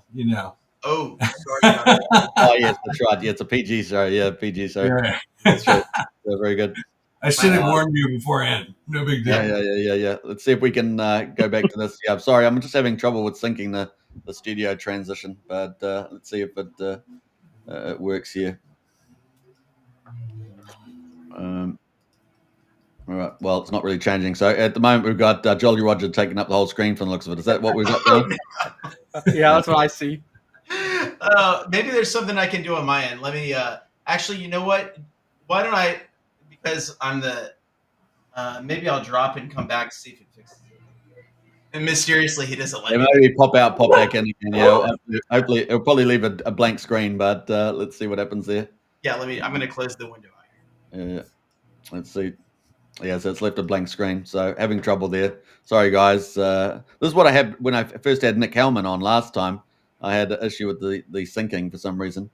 Oh, sorry about that. Oh yes, that's right. Yeah, it's a PG show. Yeah, PG show. Yeah. That's right. Yeah, very good. I should have warned you beforehand. No big deal. Yeah. Let's see if we can go back to this. Yeah, I'm sorry. I'm just having trouble with syncing the studio transition, but let's see if it works here. All right. Well, it's not really changing. So at the moment, we've got Jolly Roger taking up the whole screen from the looks of it. Is that what we've got going? Yeah, that's what I see. Maybe there's something I can do on my end. Let me actually, you know what? Why don't I, because I'm the maybe I'll drop it and come back to see if it fixes it. And mysteriously, he doesn't let me. Maybe pop out, pop back in again. Yeah, hopefully it'll probably leave a blank screen, but let's see what happens there. Yeah, I'm going to close the window out here. Yeah, let's see. Yeah, so it's left a blank screen. So having trouble there. Sorry, guys. This is what I had when I first had Nick Hellman on last time. I had an issue with the syncing for some reason.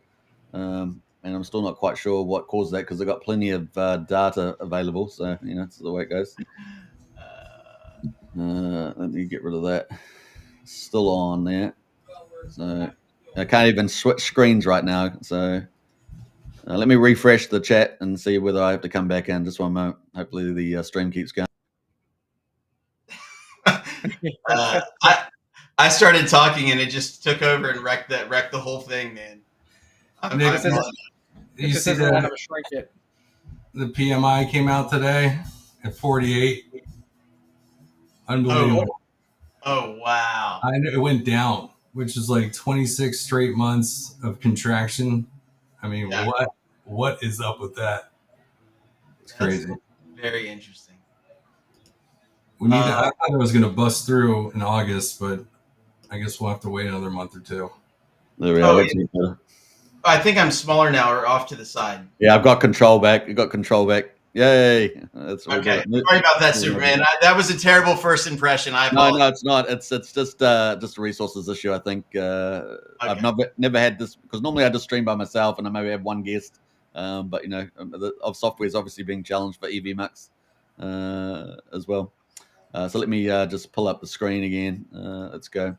And I'm still not quite sure what caused that because I've got plenty of data available. So, that's the way it goes. Let me get rid of that. Still on there. So I can't even switch screens right now. So let me refresh the chat and see whether I have to come back in. Just one moment. Hopefully the stream keeps going. I started talking and it just took over and wrecked the whole thing, man. You see the PMI came out today at 48. Unbelievable. Oh wow. I know it went down, which is like 26 straight months of contraction. I mean, what is up with that? It's crazy. Very interesting. We need I thought it was going to bust through in August, but I guess we'll have to wait another month or two. There we are. I think I'm smaller now or off to the side. Yeah, I've got control back. You got control back. Yay. That's okay. Sorry about that, Superman. That was a terrible first impression. I apologize. No, it's not. It's just a resources issue, I think. Okay. I've never had this because normally I just stream by myself and I maybe have one guest. But the software is obviously being challenged for EVMux as well. So let me just pull up the screen again. Let's go.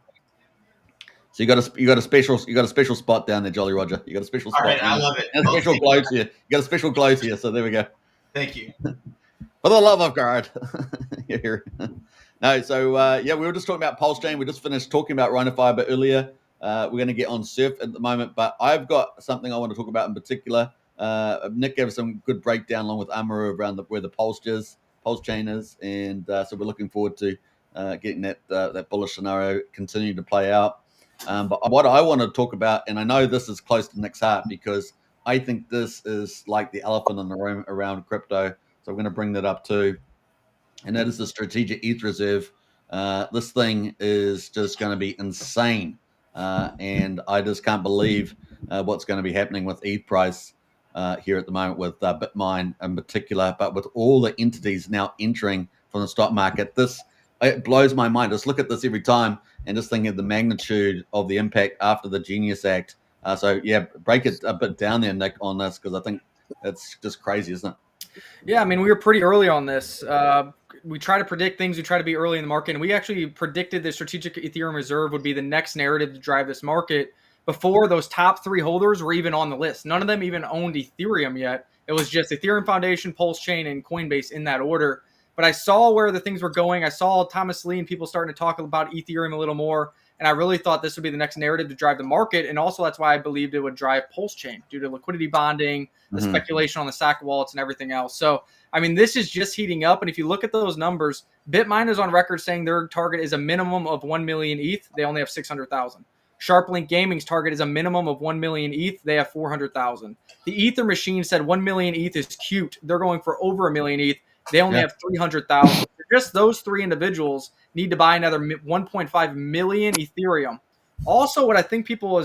So you got a special spot down there, Jolly Roger. You got a special spot. All right, I love it. A special glow here. You got a special glow here. So there we go. Thank you. For the love of God. Here. No, so we were just talking about PulseChain. We just finished talking about RhinoFi a bit earlier. We're going to get on Surf at the moment, but I've got something I want to talk about in particular. Nick gave us some good breakdown along with Amara around where the Pulse is. PulseChain is, and so we're looking forward to getting that bullish scenario continue to play out. But what I want to talk about, and I know this is close to Nick's heart because I think this is like the elephant in the room around crypto. So I'm going to bring that up too, and that is the strategic ETH reserve. This thing is just going to be insane, and I just can't believe what's going to be happening with ETH price here at the moment with Bitmine in particular, but with all the entities now entering from the stock market. It blows my mind. Just look at this every time and just think of the magnitude of the impact after the Genius Act. So yeah, break it a bit down there, Nick, on this, because I think it's just crazy, isn't it? Yeah, I mean, we were pretty early on this. We try to predict things. We try to be early in the market. And we actually predicted the strategic Ethereum reserve would be the next narrative to drive this market before those top 3 holders were even on the list. None of them even owned Ethereum yet. It was just Ethereum Foundation, PulseChain, and Coinbase in that order. But I saw where the things were going. I saw Thomas Lee and people starting to talk about Ethereum a little more. And I really thought this would be the next narrative to drive the market. And also that's why I believed it would drive PulseChain due to liquidity bonding, the speculation on the SAC wallets and everything else. So, I mean, this is just heating up. And if you look at those numbers, Bitmine is on record saying their target is a minimum of 1 million ETH. They only have 600,000. SharpLink Gaming's target is a minimum of 1 million ETH. They have 400,000. The Ether Machine said 1 million ETH is cute. They're going for over a million ETH. They only have 300,000. Just those 3 individuals need to buy another 1.5 million Ethereum. Also, what I think people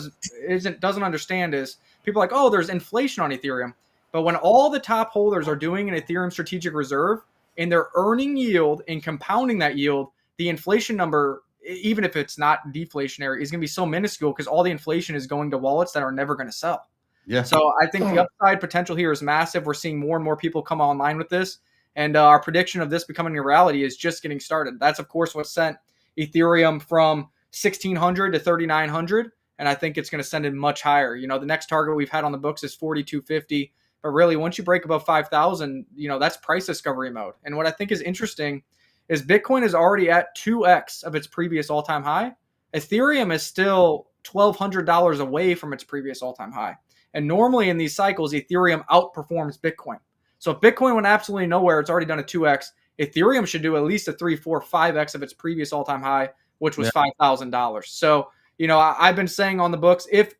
doesn't understand is people are like, oh, there's inflation on Ethereum. But when all the top holders are doing an Ethereum strategic reserve and they're earning yield and compounding that yield, the inflation number, even if it's not deflationary, is going to be so minuscule because all the inflation is going to wallets that are never going to sell. Yeah. So I think the upside potential here is massive. We're seeing more and more people come online with this. And our prediction of this becoming a reality is just getting started. That's, of course, what sent Ethereum from 1,600 to 3,900. And I think it's going to send it much higher. You know, the next target we've had on the books is 4,250. But really, once you break above 5,000, you know, that's price discovery mode. And what I think is interesting is Bitcoin is already at 2x of its previous all-time high. Ethereum is still $1,200 away from its previous all-time high. And normally in these cycles, Ethereum outperforms Bitcoin. So if Bitcoin went absolutely nowhere, it's already done a 2x. Ethereum should do at least a 3, 4, 5x of its previous all-time high, which was $5,000. So, you know, I've been saying on the books, if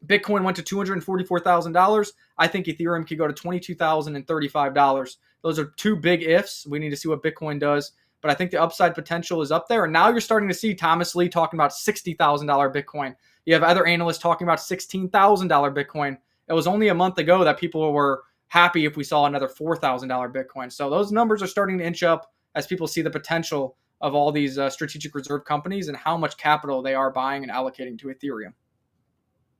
Bitcoin went to $244,000, I think Ethereum could go to $22,035. Those are 2 big ifs. We need to see what Bitcoin does. But I think the upside potential is up there. And now you're starting to see Thomas Lee talking about $60,000 Bitcoin. You have other analysts talking about $16,000 Bitcoin. It was only a month ago that people were happy if we saw another $4,000 Bitcoin. So those numbers are starting to inch up as people see the potential of all these strategic reserve companies and how much capital they are buying and allocating to Ethereum.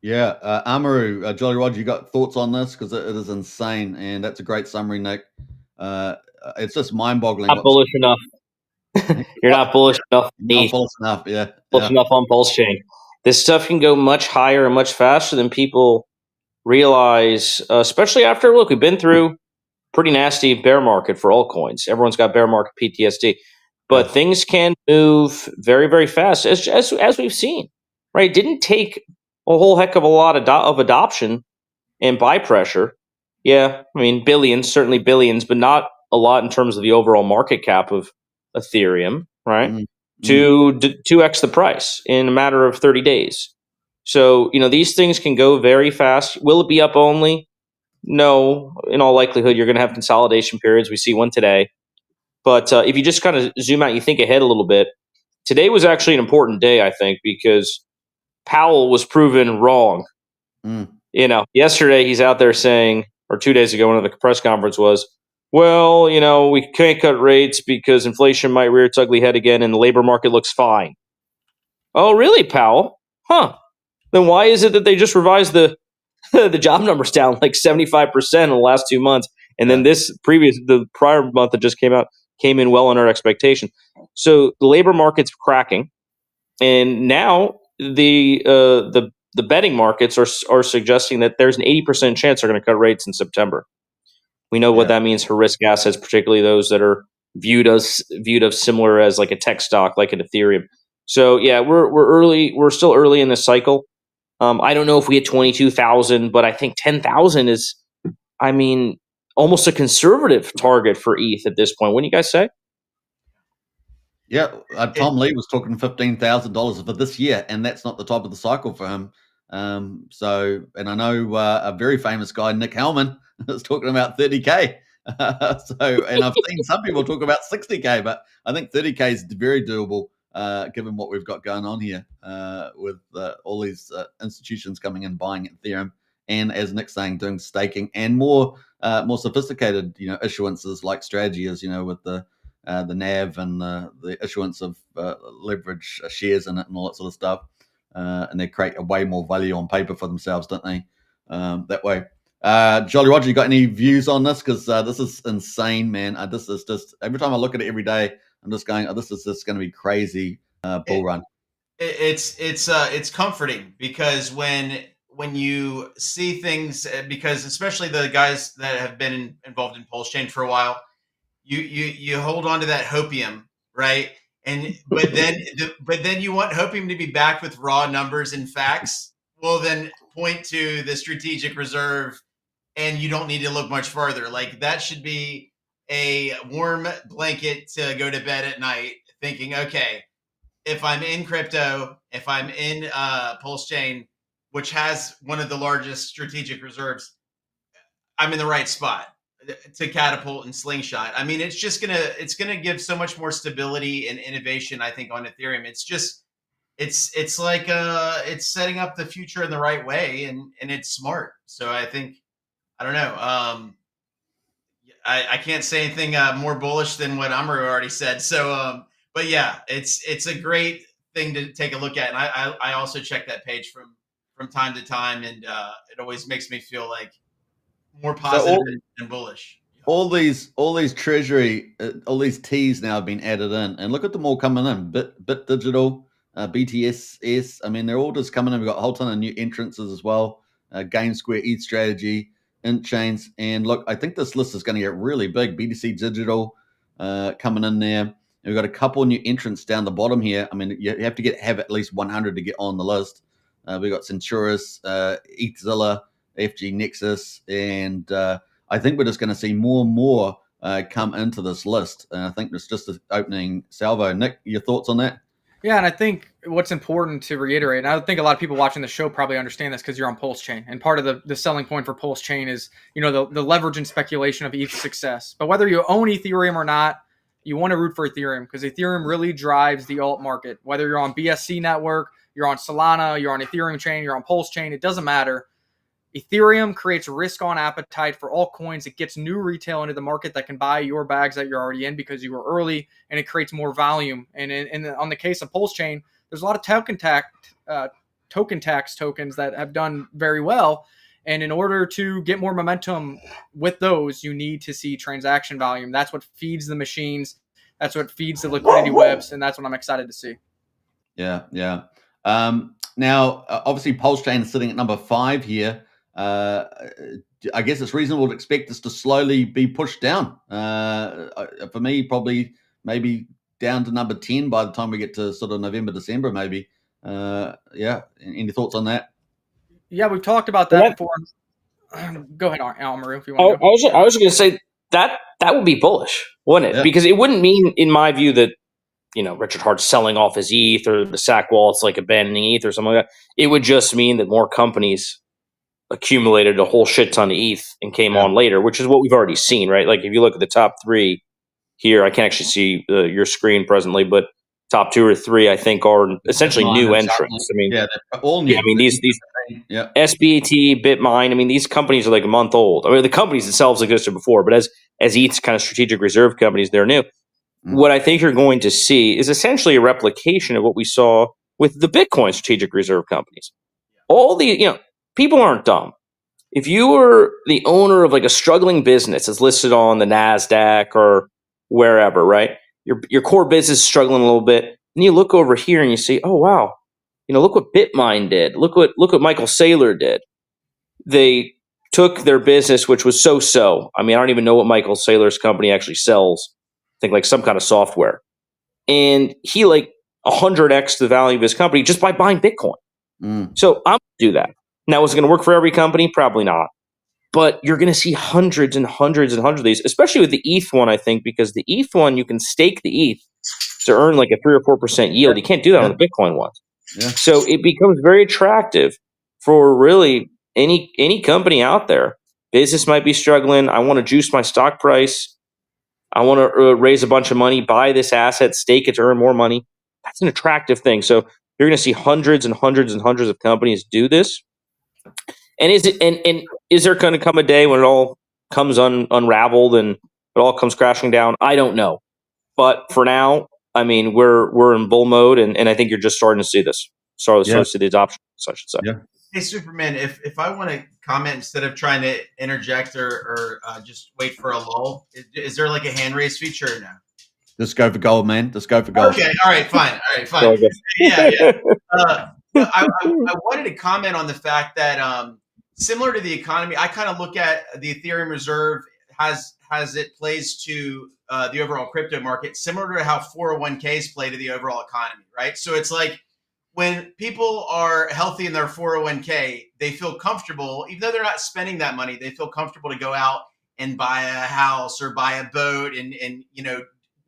Yeah, Amaru, Jolly Roger, you got thoughts on this? Because it is insane, and that's a great summary, Nick. It's just mind-boggling. Not bullish enough. You're not bullish enough. Not bullish enough, yeah. Bullish enough on PulseChain. This stuff can go much higher and much faster than people realize, especially after, look, we've been through pretty nasty bear market for altcoins. Everyone's got bear market PTSD. But things can move very, very fast, as we've seen. Right? It didn't take a whole heck of a lot of adoption and buy pressure. Yeah, I mean, billions, certainly billions, but not a lot in terms of the overall market cap of Ethereum, right? To 2x the price in a matter of 30 days. So, you know, these things can go very fast. Will it be up only? No. In all likelihood, you're going to have consolidation periods. We see one today. But if you just kind of zoom out, you think ahead a little bit. Today was actually an important day, I think, because Powell was proven wrong. You know, yesterday he's out there saying, or 2 days ago, one of the press conference was, well, you know, we can't cut rates because inflation might rear its ugly head again and the labor market looks fine. Oh, really, Powell? Huh. Then why is it that they just revised the job numbers down like 75% in the last 2 months? And then the prior month that just came in well on our expectation. So the labor market's cracking. And now the betting markets are suggesting that there's an 80% chance they're going to cut rates in September. We know what that means for risk assets, particularly those that are viewed of similar as like a tech stock, like an Ethereum. So yeah, we're early. We're still early in this cycle. I don't know if we hit 22,000, but I think 10,000 is, I mean, almost a conservative target for ETH at this point. Wouldn't you guys say? Yeah, Tom Lee was talking $15,000 for this year, and that's not the top of the cycle for him. So, and I know a very famous guy, Nick Hellman, is talking about 30K. And I've seen some people talk about 60K, but I think 30K is very doable, given what we've got going on here with all these institutions coming in buying Ethereum, and as Nick's saying, doing staking and more sophisticated, issuances like Strategy is, with the NAV and the issuance of leverage shares in it and all that sort of stuff. And they create a way more value on paper for themselves, don't they? That way. Jolly Roger, you got any views on this? Because this is insane, man. This is just, every time I look at it every day, I'm just going, this is just going to be crazy bull run. It's comforting, because when you see things, because especially the guys that have been involved in PulseChain for a while, you hold on to that hopium, right? But then you want hopium to be backed with raw numbers and facts. Well, then point to the strategic reserve, and you don't need to look much further. Like, that should be a warm blanket to go to bed at night, thinking, okay, if I'm in crypto, if I'm in PulseChain, which has one of the largest strategic reserves, I'm in the right spot to catapult and slingshot. I mean, it's gonna give so much more stability and innovation, I think, on Ethereum. It's like it's setting up the future in the right way, and it's smart. So I think, I don't know. I can't say anything more bullish than what Amaru already said. So, but yeah, it's a great thing to take a look at, and I also check that page from time to time, and it always makes me feel like more positive and bullish. All these treasury, all these T's now have been added in, and look at them all coming in. Bit Digital, BTSS. I mean, they're all just coming in. We've got a whole ton of new entrances as well. GameSquare, ETH Strategy, Int Chains, and look, I think this list is going to get really big. BTC Digital coming in there. And we've got a couple of new entrants down the bottom here. I mean, you have to have at least 100 to get on the list. We've got Centurus, ETHZilla, FG Nexus, and I think we're just going to see more and more come into this list. I think it's just an opening salvo. Nick, your thoughts on that? Yeah, and I think what's important to reiterate, and I think a lot of people watching the show probably understand this because you're on PulseChain, and part of the selling point for PulseChain is, the leverage and speculation of ETH success. But whether you own Ethereum or not, you want to root for Ethereum, because Ethereum really drives the alt market. Whether you're on BSC network, you're on Solana, you're on Ethereum chain, you're on PulseChain, it doesn't matter. Ethereum creates risk on appetite for altcoins. It gets new retail into the market that can buy your bags that you're already in because you were early, and it creates more volume. And on the case of PulseChain, there's a lot of token tax tokens that have done very well. And in order to get more momentum with those, you need to see transaction volume. That's what feeds the machines. That's what feeds the liquidity webs. And that's what I'm excited to see. Yeah. Now, obviously, PulseChain is sitting at number 5 here. I guess it's reasonable to expect this to slowly be pushed down. For me, probably maybe down to number 10 by the time we get to sort of November, December, maybe. Yeah. Any thoughts on that? Yeah, we've talked about that before. Go ahead, Almaru, if you want to go. I was going to say that would be bullish, wouldn't it? Yeah. Because it wouldn't mean, in my view, that Richard Hart's selling off his ETH, or the SAC wallet's like abandoning ETH or something like that. It would just mean that more companies accumulated a whole shit ton of ETH and came on later, which is what we've already seen, right? Like, if you look at the top 3 here, I can't actually see your screen presently, but top 2 or 3, I think, are essentially new entrants. I mean, they're all new. Yeah, I mean, these SBAT, Bitmine, I mean, these companies are like a month old. I mean, the companies themselves existed before, but as ETH's kind of strategic reserve companies, they're new. What I think you're going to see is essentially a replication of what we saw with the Bitcoin strategic reserve companies. All the, people aren't dumb. If you were the owner of like a struggling business that's listed on the NASDAQ or wherever, right? Your core business is struggling a little bit, and you look over here and you see, oh wow, look what Bitmine did. Look what Michael Saylor did. They took their business, which was so-so. I mean, I don't even know what Michael Saylor's company actually sells. I think like some kind of software. And he like 100x the value of his company just by buying Bitcoin. So I'm going to do that. Now, is it going to work for every company? Probably not. But you're going to see hundreds and hundreds and hundreds of these, especially with the ETH one, I think, because the ETH one, you can stake the ETH to earn like a 3 or 4% yield. You can't do that on the Bitcoin ones. Yeah. So it becomes very attractive for really any company out there. Business might be struggling. I want to juice my stock price. I want to raise a bunch of money, buy this asset, stake it to earn more money. That's an attractive thing. So you're going to see hundreds and hundreds and hundreds of companies do this. And is there going to come a day when it all comes unraveled and it all comes crashing down? I don't know. But for now, I mean, we're in bull mode, and I think you're just starting to see this. Starting to see the adoption, I should say. Yeah. Hey, Superman, if I want to comment instead of trying to interject or just wait for a lull, is there like a hand raise feature or no? Just go for gold, man. Just go for gold. Okay. All right. Fine. Yeah. I wanted to comment on the fact that similar to the economy, I kind of look at the Ethereum reserve as it plays to the overall crypto market, similar to how 401ks play to the overall economy, right? So it's like when people are healthy in their 401k, they feel comfortable, even though they're not spending that money, they feel comfortable to go out and buy a house or buy a boat and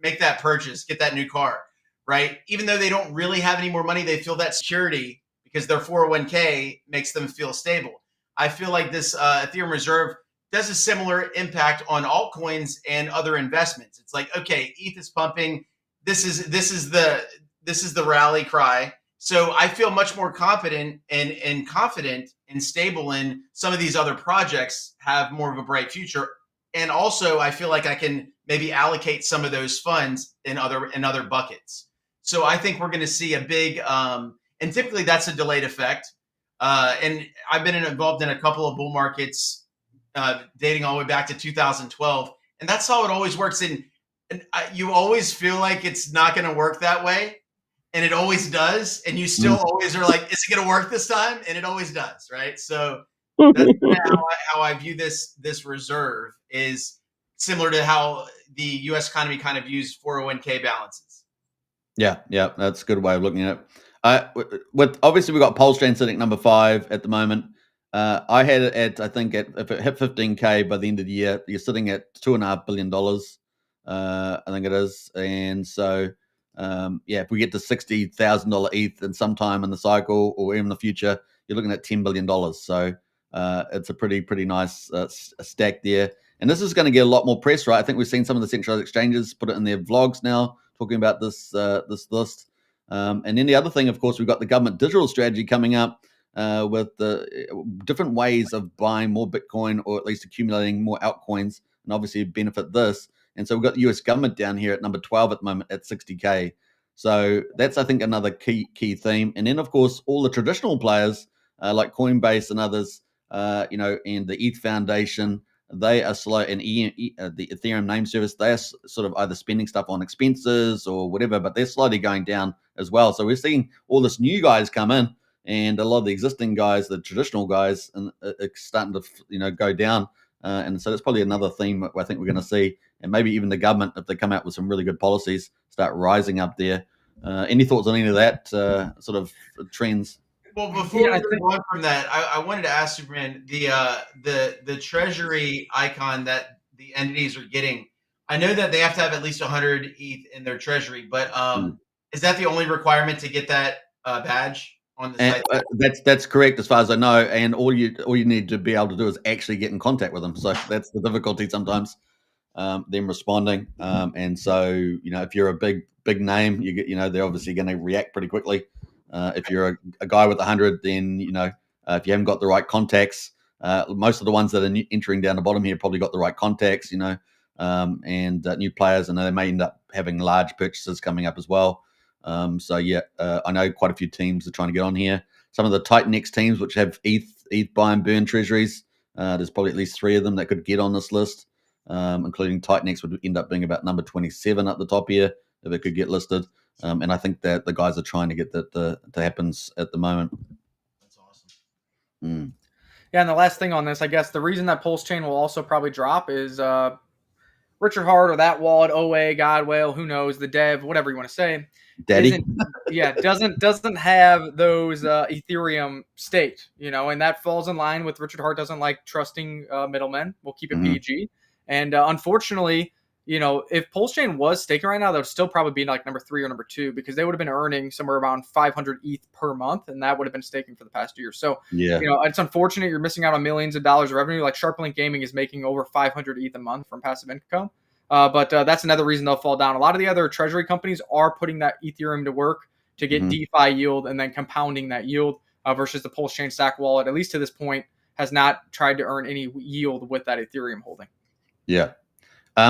make that purchase, get that new car, right? Even though they don't really have any more money, they feel that security because their 401k makes them feel stable. I feel like this Ethereum reserve does a similar impact on altcoins and other investments. It's like, okay, ETH is pumping. This is the rally cry. So I feel much more confident and confident and stable in some of these other projects have more of a bright future. And also I feel like I can maybe allocate some of those funds in other buckets. So I think we're going to see a big, and typically that's a delayed effect. And I've been involved in a couple of bull markets dating all the way back to 2012. And that's how it always works. And you always feel like it's not going to work that way. And it always does. And you still always are like, is it going to work this time? And it always does. Right. So that's how I view this reserve is similar to how the U.S. economy kind of views 401k balances. Yeah. That's a good way of looking at it. With obviously we've got PulseChain sitting at number 5 at the moment. I had it at, I think if it hit 15K by the end of the year, you're sitting at $2.5 billion. I think it is. And so, if we get to $60,000 ETH in some time in the cycle or even in the future, you're looking at $10 billion. So it's a pretty nice stack there. And this is going to get a lot more press, right? I think we've seen some of the centralized exchanges put it in their vlogs now, talking about this list. And then the other thing, of course, we've got the government digital strategy coming up with the different ways of buying more Bitcoin or at least accumulating more altcoins, and obviously benefit this. And so we've got the US government down here at number 12 at the moment at 60K. So that's, I think, another key theme. And then, of course, all the traditional players like Coinbase and others, and the ETH Foundation, they are slow, and the Ethereum name service, they're sort of either spending stuff on expenses or whatever, but they're slowly going down as well. So we're seeing all this new guys come in, and a lot of the existing guys, the traditional guys, and starting to go down. And so that's probably another theme I think we're going to see, and maybe even the government, if they come out with some really good policies, start rising up there. Any thoughts on any of that sort of trends? Well, before we move on from that, I wanted to ask Superman the treasury icon that the entities are getting. I know that they have to have at least 100 ETH in their treasury, but is that the only requirement to get that badge on the site? That's correct, as far as I know. And all you need to be able to do is actually get in contact with them. So that's the difficulty sometimes, them responding. And so if you're a big name, you get they're obviously going to react pretty quickly. If you're a guy with 100, then if you haven't got the right contacts, most of the ones that are entering down the bottom here probably got the right contacts, and new players, and they may end up having large purchases coming up as well. I know quite a few teams are trying to get on here. Some of the Titanx teams, which have ETH buy and burn treasuries, there's probably at least 3 of them that could get on this list, including Titanx would end up being about number 27 at the top here if it could get listed. And I think that the guys are trying to get that to happen at the moment. That's awesome. Yeah, and the last thing on this, I guess the reason that PulseChain will also probably drop is Richard Hart or that wallet, OA, Godwell, who knows, the dev, whatever you want to say, Daddy. doesn't have those Ethereum staked, and that falls in line with Richard Hart doesn't like trusting middlemen. We'll keep it PG. And unfortunately, if PulseChain was staking right now, that would still probably be like number 3 or number 2 because they would have been earning somewhere around 500 ETH per month, and that would have been staking for the past year. So, it's unfortunate you're missing out on millions of dollars of revenue. Like SharpLink Gaming is making over 500 ETH a month from passive income. But that's another reason they'll fall down. A lot of the other treasury companies are putting that Ethereum to work to get DeFi yield and then compounding that yield versus the PulseChain Stack wallet, at least to this point, has not tried to earn any yield with that Ethereum holding. Yeah.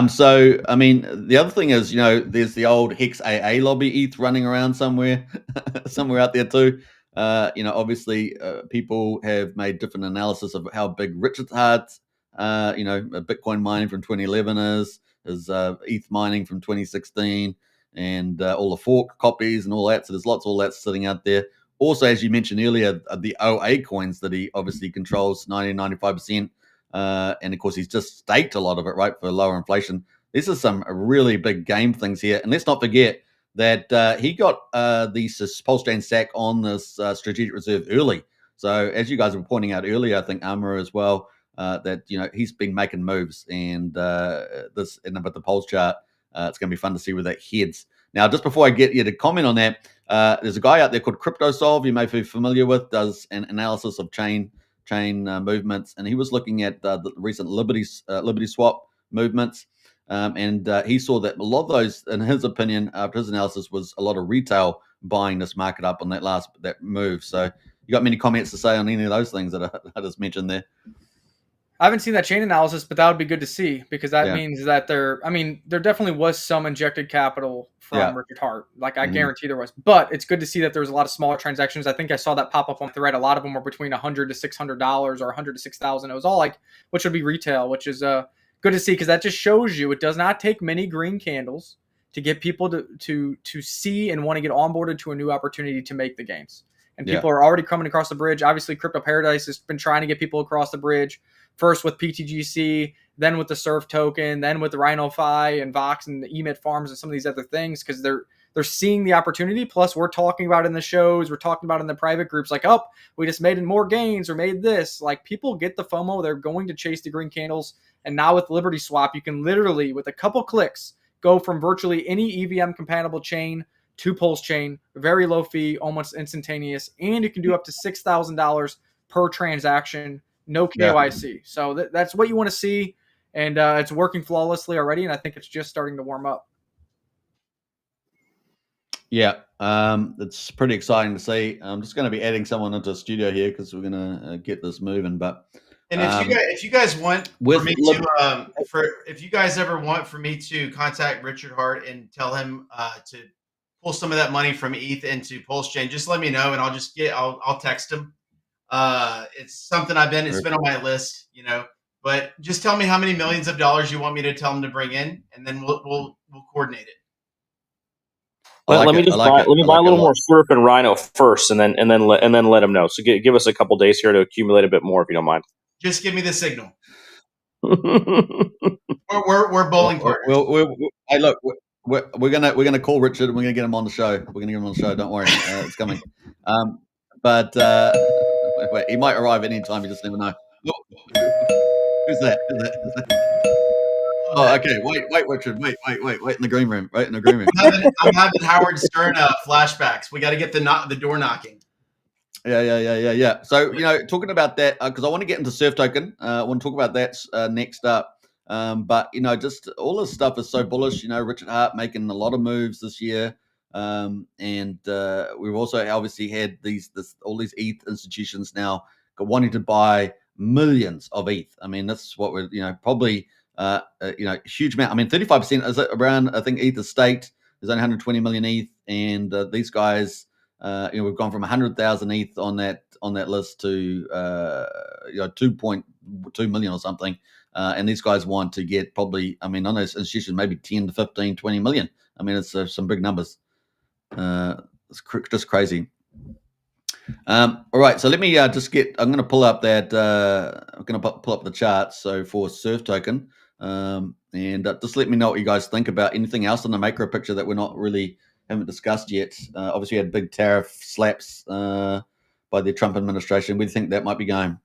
So, I mean, the other thing is, there's the old Hex AA lobby ETH running around somewhere out there too. Obviously, people have made different analysis of how big Richard Hart's, Bitcoin mining from 2011 is ETH mining from 2016, and all the fork copies and all that. So there's lots of all that sitting out there. Also, as you mentioned earlier, the OA coins that he obviously controls 95%. And of course, he's just staked a lot of it, right, for lower inflation. This is some really big game things here. And let's not forget that he got the PulseChain stack on this strategic reserve early. So as you guys were pointing out earlier, I think Amara as well, that he's been making moves, and but the Pulse chart, it's going to be fun to see where that heads. Now, just before I get you to comment on that, there's a guy out there called CryptoSolve. You may be familiar with, does an analysis of chain movements, and he was looking at the recent Liberty Swap movements, and he saw that a lot of those, in his opinion, after his analysis, was a lot of retail buying this market up on that move. So, you got many comments to say on any of those things that I just mentioned there? I haven't seen that chain analysis, but that would be good to see because that means that there definitely was some injected capital from Richard Hart. Like I guarantee there was, but it's good to see that there was a lot of smaller transactions. I think I saw that pop up on the thread. A lot of them were between $100 to $600 or $100 to $6,000. It was all like, which would be retail, which is good to see because that just shows you it does not take many green candles to get people to see and want to get onboarded to a new opportunity to make the gains. And people are already coming across the bridge. Obviously, Crypto Paradise has been trying to get people across the bridge. First with PTGC, then with the Surf token, then with the RhinoFi and Vox and the emit farms and some of these other things because they're seeing the opportunity. Plus, we're talking about in the shows, we're talking about in the private groups, like, oh, we just made more gains or made this. Like people get the FOMO, they're going to chase the green candles. And now with Liberty Swap, you can literally, with a couple clicks, go from virtually any EVM compatible chain to PulseChain, very low fee, almost instantaneous, and you can do up to $6,000 per transaction. No KYC. So that's what you want to see. And it's working flawlessly already. And I think it's just starting to warm up. Yeah. It's pretty exciting to see. I'm just going to be adding someone into the studio here because we're going to get this moving. But if you guys want for me to, if you guys ever want for me to contact Richard Hart and tell him to pull some of that money from ETH into PulseChain, just let me know and I'll text him. It's something it's been on my list, but just tell me how many millions of dollars you want me to tell him to bring in, and then we'll coordinate it. Let me buy a little more Surf and Rhino first, and then let him know. So give us a couple days here to accumulate a bit more, if you don't mind. Just give me the signal. we're bowling partners. Hey, look, we're gonna call Richard and we're gonna get him on the show. Don't worry, it's coming. But wait, he might arrive any time. You just never know. Who's that? Oh, okay. Wait, Richard. Wait in the green room. Right in the green room. I'm having Howard Stern flashbacks. We got to get the door knocking. Yeah. So talking about that because I want to get into Surf token. I want to talk about that next up. But just all this stuff is so bullish. Richard Hart making a lot of moves this year. And we've also obviously had all these ETH institutions now wanting to buy millions of ETH. I mean, that's what we're probably huge amount. I mean, 35% is around. I think ETH is staked. There's only 120 million ETH, and these guys, we've gone from 100,000 ETH on that list to 2.2 million or something. And these guys want to get probably, I mean, on those institutions, maybe 10 to 15, 20 million. I mean, it's some big numbers. It's just crazy. All right, so let me I'm going to pull up that. I'm going to pull up the charts. So for Surf token, And just let me know what you guys think about anything else in the macro picture that we're not really haven't discussed yet. Obviously, we had big tariff slaps by the Trump administration. Where do you think that might be going?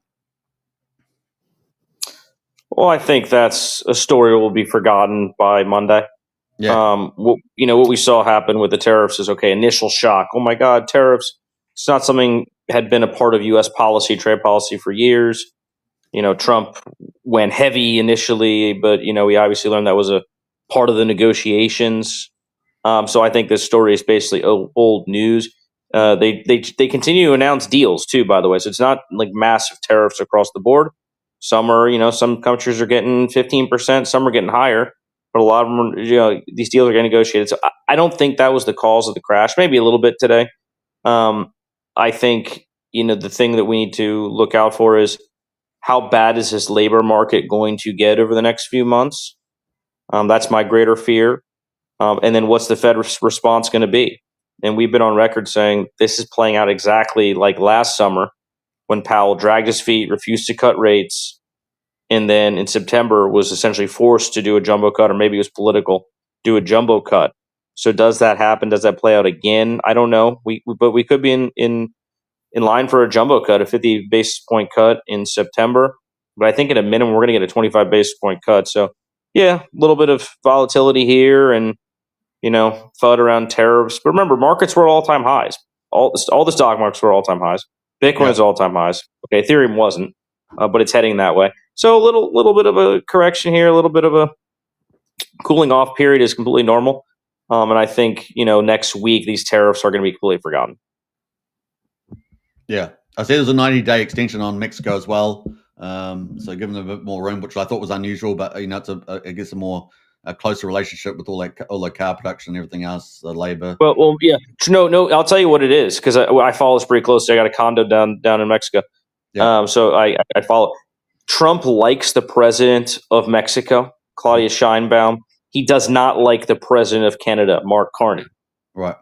Well, I think that's a story that will be forgotten by Monday. Yeah. What we saw happen with the tariffs is, okay, initial shock. Oh my God, tariffs. It's not something had been a part of U.S. policy, trade policy for years. Trump went heavy initially, but, we obviously learned that was a part of the negotiations. So I think this story is basically old news. They continue to announce deals too, by the way. So it's not like massive tariffs across the board. Some are, some countries are getting 15%, some are getting higher, but a lot of them, these deals are getting negotiated. So I don't think that was the cause of the crash. Maybe a little bit today. I think, the thing that we need to look out for is how bad is this labor market going to get over the next few months? That's my greater fear. And then what's the Fed response going to be? And we've been on record saying this is playing out exactly like last summer when Powell dragged his feet, refused to cut rates, and then in September was essentially forced to do a jumbo cut, or maybe it was political, do a jumbo cut. So does that happen? Does that play out again? I don't know. But we could be in line for a jumbo cut, a 50 basis point cut in September. But I think at a minimum, we're going to get a 25 basis point cut. So, yeah, a little bit of volatility here and, FUD around tariffs. But remember, markets were all-time highs. All the stock markets were all-time highs. Bitcoin is all-time highs. Okay, Ethereum wasn't, but it's heading that way. So a little bit of a correction here, a little bit of a cooling off period is completely normal. And I think, next week, these tariffs are going to be completely forgotten. Yeah. I see there's a 90-day extension on Mexico as well. So giving them a bit more room, which I thought was unusual, but it's I guess a closer relationship with all the car production and everything else, the labor. Well, yeah. No, I'll tell you what it is, because I follow this pretty closely. I got a condo down in Mexico. Yeah. So I follow. Trump likes the president of Mexico, Claudia Sheinbaum. He does not like the president of Canada, Mark Carney. Right.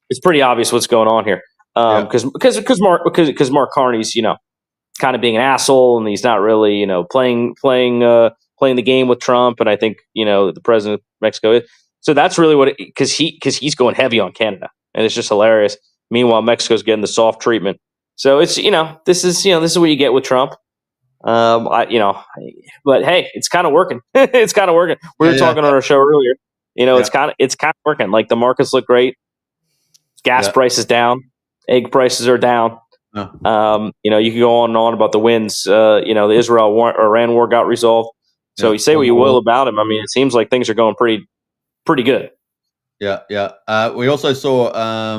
It's pretty obvious what's going on here. Because Mark Carney's kind of being an asshole, and he's not really playing the game with Trump, and I think the president of Mexico is. So that's really what because he's going heavy on Canada, and it's just hilarious. Meanwhile, Mexico's getting the soft treatment. So it's this is what you get with Trump. But hey, it's kind of working. It's kind of working. We were talking on our show earlier. It's kind of working. Like the markets look great. Gas prices down. Egg prices are down. You can go on and on about the wins. The Israel-Iran war got resolved. So you say what you will about him. I mean, it seems like things are going pretty good. Yeah. We also saw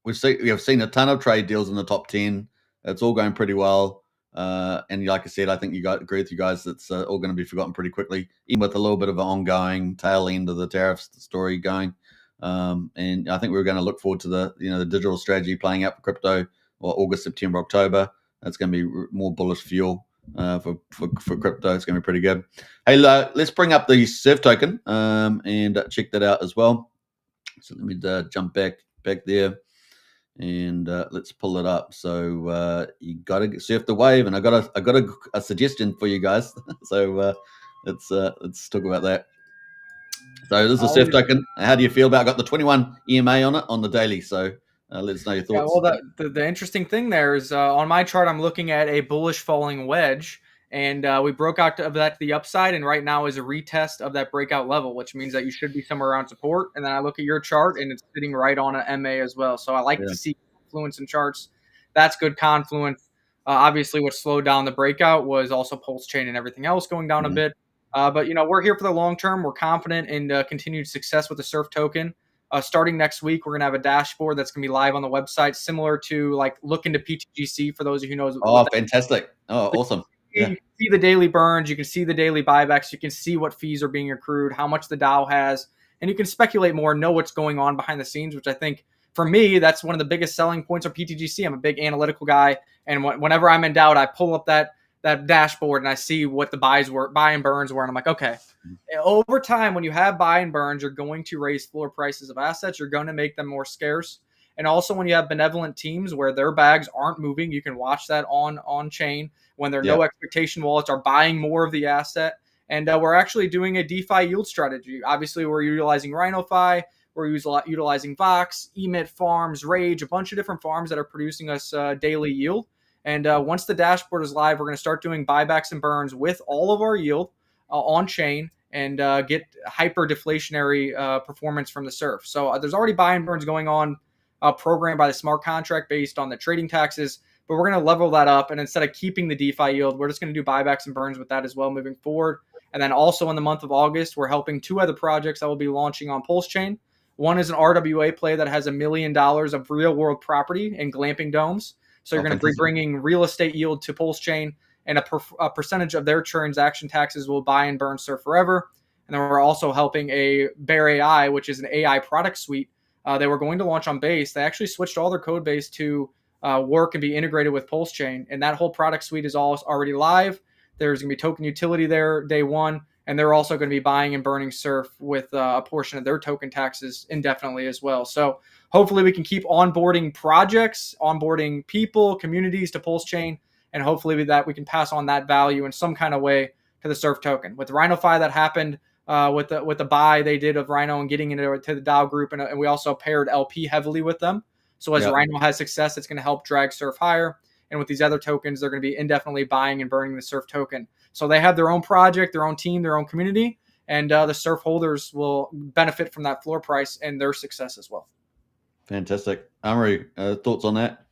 we have seen a ton of trade deals in the top 10. It's all going pretty well. And like I said, I think agree with you guys. It's all going to be forgotten pretty quickly, even with a little bit of an ongoing tail end of the tariffs story going. And I think we're going to look forward to the digital strategy playing out for crypto, or August, September, October. That's going to be more bullish fuel for crypto. It's going to be pretty good. Hey, let's bring up the Surf token and check that out as well. So let me jump back there. And let's pull it up. So you got to surf the wave, and I got a suggestion for you guys. So let's talk about that. So this is a surf token. How do you feel about? I got the 21 EMA on it on the daily. So let us know your thoughts. Yeah, well, the interesting thing there is on my chart, I'm looking at a bullish falling wedge, and we broke out of that to the upside, and right now is a retest of that breakout level, which means that you should be somewhere around support. And then I look at your chart, and it's sitting right on an MA as well. So I like to see confluence in charts. That's good confluence. Obviously, what slowed down the breakout was also PulseChain and everything else going down a bit. But we're here for the long term. We're confident in continued success with the Surf token. Starting next week, we're going to have a dashboard that's going to be live on the website, similar to like look into PTGC for those of you who knows. Oh, fantastic. Oh, awesome. You can see the daily burns. You can see the daily buybacks. You can see what fees are being accrued, how much the DAO has, and you can speculate more, know what's going on behind the scenes, which I think for me, that's one of the biggest selling points of PTGC. I'm a big analytical guy. And whenever I'm in doubt, I pull up that dashboard and I see what the buy and burns were. And I'm like, okay, over time, when you have buy and burns, you're going to raise floor prices of assets. You're going to make them more scarce. And also when you have benevolent teams where their bags aren't moving, you can watch that on chain when their no expectation wallets are buying more of the asset. And we're actually doing a DeFi yield strategy. Obviously, we're utilizing RhinoFi. We're utilizing Vox, Emit Farms, Rage, a bunch of different farms that are producing us daily yield. And once the dashboard is live, we're going to start doing buybacks and burns with all of our yield on chain and get hyper deflationary performance from the surf. So there's already buy and burns going on, programmed by the smart contract based on the trading taxes. But we're going to level that up. And instead of keeping the DeFi yield, we're just going to do buybacks and burns with that as well moving forward. And then also in the month of August, we're helping 2 other projects that will be launching on PulseChain. One is an RWA play that has $1 million of real world property in glamping domes. So you're going to be bringing real estate yield to PulseChain, and a percentage of their transaction taxes will buy and burn Surf Forever. And then we're also helping a Bear AI, which is an AI product suite. They were going to launch on Base. They actually switched all their code base to work and be integrated with PulseChain. And that whole product suite is all already live. There's going to be token utility there day one. And they're also going to be buying and burning Surf with a portion of their token taxes indefinitely as well. So hopefully we can keep onboarding projects, onboarding people, communities to PulseChain, and hopefully that we can pass on that value in some kind of way to the Surf token. With RhinoFi, that happened with the buy they did of Rhino and getting into the DAO group, and we also paired LP heavily with them. So as Rhino has success, it's going to help drag Surf higher. And with these other tokens, they're going to be indefinitely buying and burning the Surf token. So they have their own project, their own team, their own community, and the Surf holders will benefit from that floor price and their success as well. Fantastic. Amri, thoughts on that?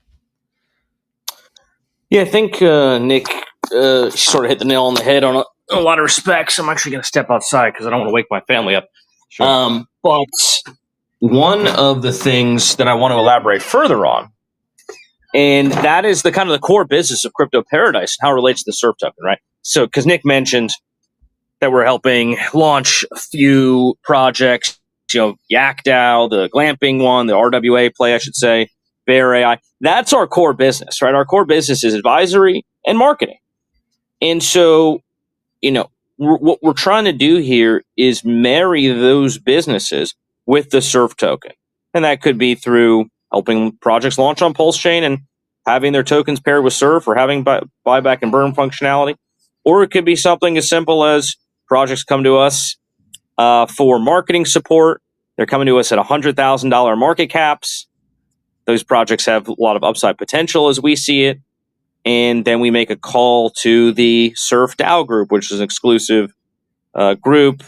Yeah, I think Nick sort of hit the nail on the head on a lot of respects. I'm actually going to step outside because I don't want to wake my family up. Sure. But one of the things that I want to elaborate further on, and that is the kind of the core business of Crypto Paradise and how it relates to the Surf token, right? So, because Nick mentioned that we're helping launch a few projects, Yak DAO, the glamping one, the RWA play, I should say, Bear AI. That's our core business, right? Our core business is advisory and marketing. And so, what we're trying to do here is marry those businesses with the Surf token. And that could be through helping projects launch on PulseChain and having their tokens paired with Surf, or having buyback and burn functionality. Or it could be something as simple as projects come to us for marketing support. They're coming to us at $100,000 market caps. Those projects have a lot of upside potential as we see it. And then we make a call to the Surf DAO group, which is an exclusive group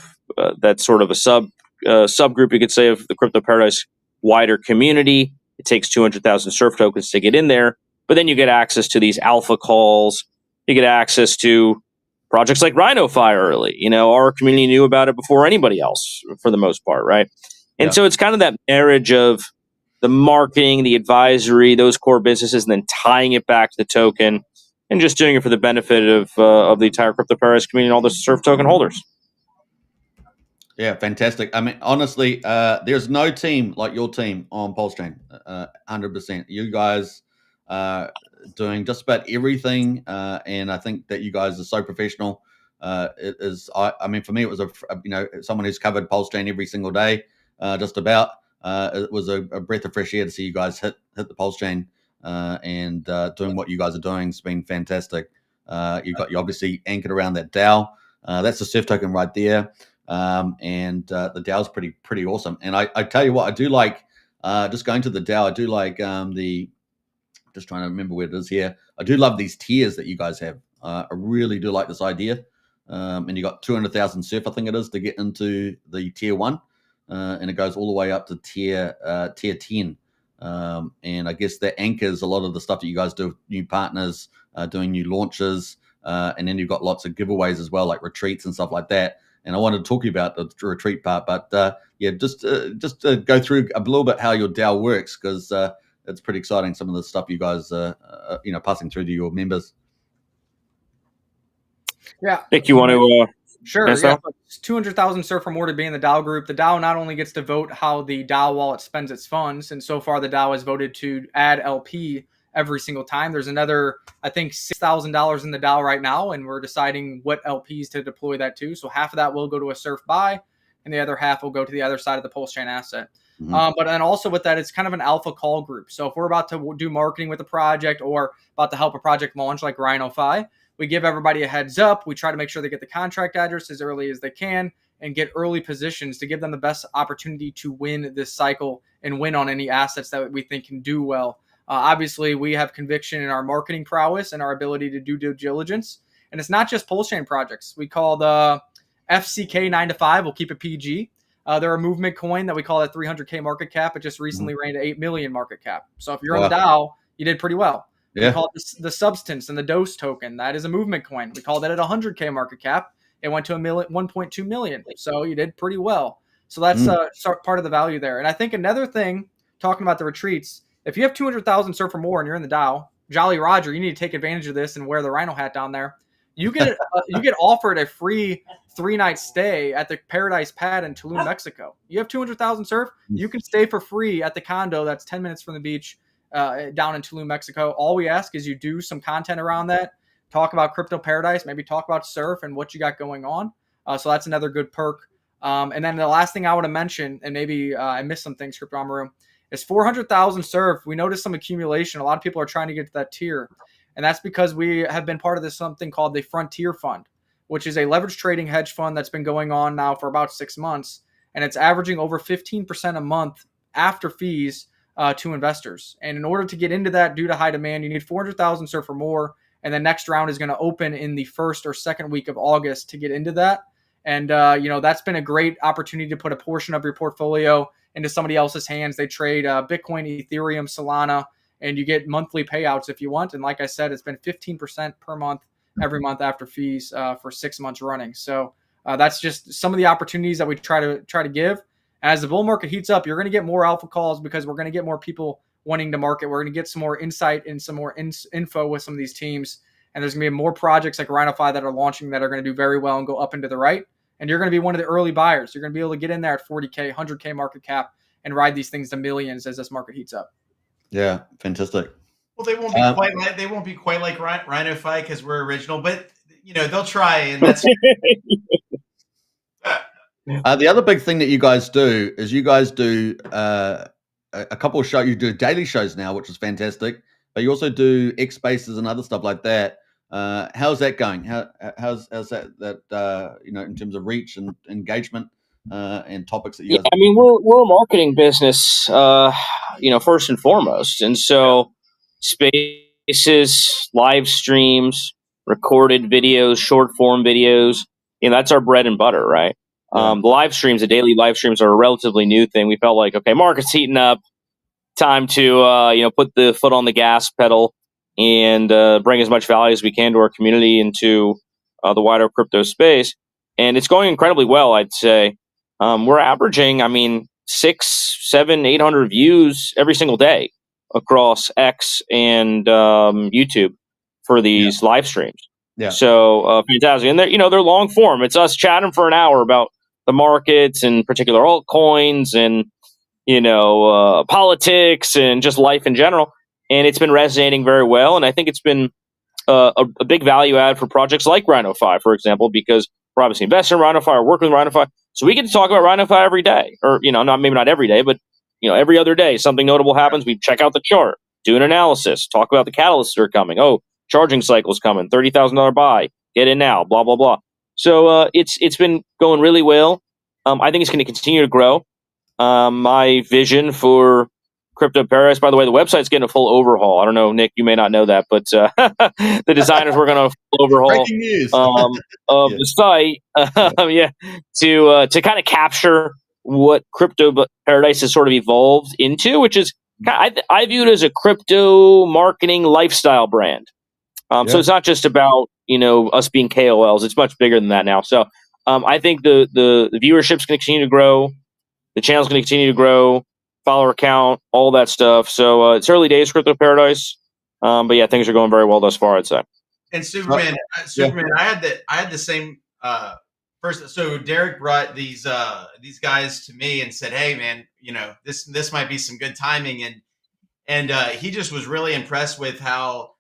that's sort of a subgroup, you could say, of the Crypto Paradise wider community. It takes 200,000 Surf tokens to get in there. But then you get access to these alpha calls. You get access to projects like RhinoFi early. Our community knew about it before anybody else, for the most part, right? And so it's kind of that marriage of the marketing, the advisory, those core businesses, and then tying it back to the token, and just doing it for the benefit of the entire Crypto Paradise community and all the Surf token holders. Yeah, fantastic. I mean, honestly, there's no team like your team on PulseChain. 100%. You guys doing just about everything, and I think that you guys are so professional. It is. I mean, for me, it was someone who's covered PulseChain every single day, just about. It was a breath of fresh air to see you guys hit the PulseChain and doing what you guys are doing. It's been fantastic. You obviously anchored around that DAO. That's the Surf token right there. And the DAO is pretty awesome. And I tell you what, I do like just going to the DAO. I do like just trying to remember where it is here. I do love these tiers that you guys have. I really do like this idea. And you got 200,000 Surf, I think it is, to get into the tier 1, and it goes all the way up to tier 10. And I guess that anchors a lot of the stuff that you guys do with new partners, doing new launches, and then you've got lots of giveaways as well, like retreats and stuff like that. And I wanted to talk about the retreat part, but just to go through a little bit how your DAO works, because it's pretty exciting, some of the stuff you guys passing through to your members. Yeah, Nick, you want to? Sure. Yeah, 200,000 Surf or more to be in the DAO group. The DAO not only gets to vote how the DAO wallet spends its funds, and so far the DAO has voted to add LP every single time. There's another, I think, $6,000 in the DAO right now, and we're deciding what LPs to deploy that to. So half of that will go to a Surf buy, and the other half will go to the other side of the PulseChain asset. Mm-hmm. But then also with that, it's kind of an alpha call group. So if we're about to do marketing with a project or about to help a project launch like RhinoFi, We give everybody a heads up. We try to make sure they get the contract address as early as they can and get early positions to give them the best opportunity to win this cycle and win on any assets that we think can do well. Obviously, we have conviction in our marketing prowess and our ability to do due diligence. And it's not just PulseChain projects. We call the FCK 9 to 5. We'll keep it PG. They're a movement coin that we call at 300K market cap. It just recently ran to 8 million market cap. So if you're on the Dow, you did pretty well. Yeah. We call it the Substance and the Dose token. That is a movement coin. We call that at 100K market cap. It went to 1.2 million. So you did pretty well. So that's part of the value there. And I think another thing, talking about the retreats, if you have 200,000 surf or more and you're in the Dow, Jolly Roger, you need to take advantage of this and wear the Rhino hat down there. You get offered a free 3-night stay at the Paradise Pad in Tulum, Mexico. You have 200,000 surf, you can stay for free at the condo that's 10 minutes from the beach down in Tulum, Mexico. All we ask is you do some content around that, talk about Crypto Paradise, maybe talk about surf and what you got going on. So that's another good perk. And then the last thing I want to mention, and maybe I missed some things, Crypto Room, is 400,000 surf. We noticed some accumulation. A lot of people are trying to get to that tier. And that's because we have been part of this something called the Frontier Fund, which is a leverage trading hedge fund that's been going on now for about 6 months. And it's averaging over 15% a month after fees to investors. And in order to get into that due to high demand, you need 400,000 surf or more. And the next round is going to open in the first or second week of August to get into that. And, that's been a great opportunity to put a portion of your portfolio into somebody else's hands. They trade Bitcoin, Ethereum, Solana, and you get monthly payouts if you want. And like I said, it's been 15% per month, every month after fees for 6 months running. So that's just some of the opportunities that we try to give. As the bull market heats up, you're going to get more alpha calls because we're going to get more people wanting to market. We're going to get some more insight and some more info with some of these teams. And there's going to be more projects like RhinoFi that are launching that are going to do very well and go up into the right. And you're going to be one of the early buyers. You're going to be able to get in there at 40K, 100K market cap and ride these things to millions as this market heats up. Yeah, fantastic. Well, they won't be quite like RhinoFi because we're original, but they'll try, and that's. The other big thing that you guys do is you guys do a couple of shows. You do daily shows now, which is fantastic. But you also do X Spaces and other stuff like that. How's that going? How's that in terms of reach and engagement and topics that you guys? I mean, we're a marketing business, first and foremost, and so spaces, live streams, recorded videos, short form videos, that's our bread and butter, right? Yeah. The live streams, the daily live streams, are a relatively new thing. We felt like, okay, market's heating up, time to put the foot on the gas pedal and bring as much value as we can to our community and to the wider crypto space. And it's going incredibly well, I'd say. We're averaging, 600, 700, 800 views every single day across X and YouTube for these live streams. Yeah. So fantastic. And they're long form. It's us chatting for an hour about the markets and particular altcoins and politics and just life in general. And it's been resonating very well. And I think it's been a big value add for projects like RhinoFi, for example, because we're obviously investing in RhinoFi or working with RhinoFi. So we get to talk about RhinoFi every day, or, not every day, but, every other day, something notable happens. We check out the chart, do an analysis, talk about the catalysts that are coming. Oh, charging cycle's coming, $30,000 buy, get in now, blah, blah, blah. So it's been going really well. I think it's going to continue to grow. My vision for Crypto Paradise, by the way, the website's getting a full overhaul. I don't know, Nick, you may not know that, but the designers were going to overhaul of the site, to kind of capture what Crypto Paradise has sort of evolved into, which is I view it as a crypto marketing lifestyle brand. So it's not just about us being KOLs; it's much bigger than that now. So I think the viewership's going to continue to grow, the channel's going to continue to grow. Follower count, all that stuff. So it's early days, Crypto Paradise, but yeah, things are going very well thus far, I'd say. And Superman, I had the same first. So Derek brought these guys to me and said, "Hey, man, this might be some good timing," and he just was really impressed with how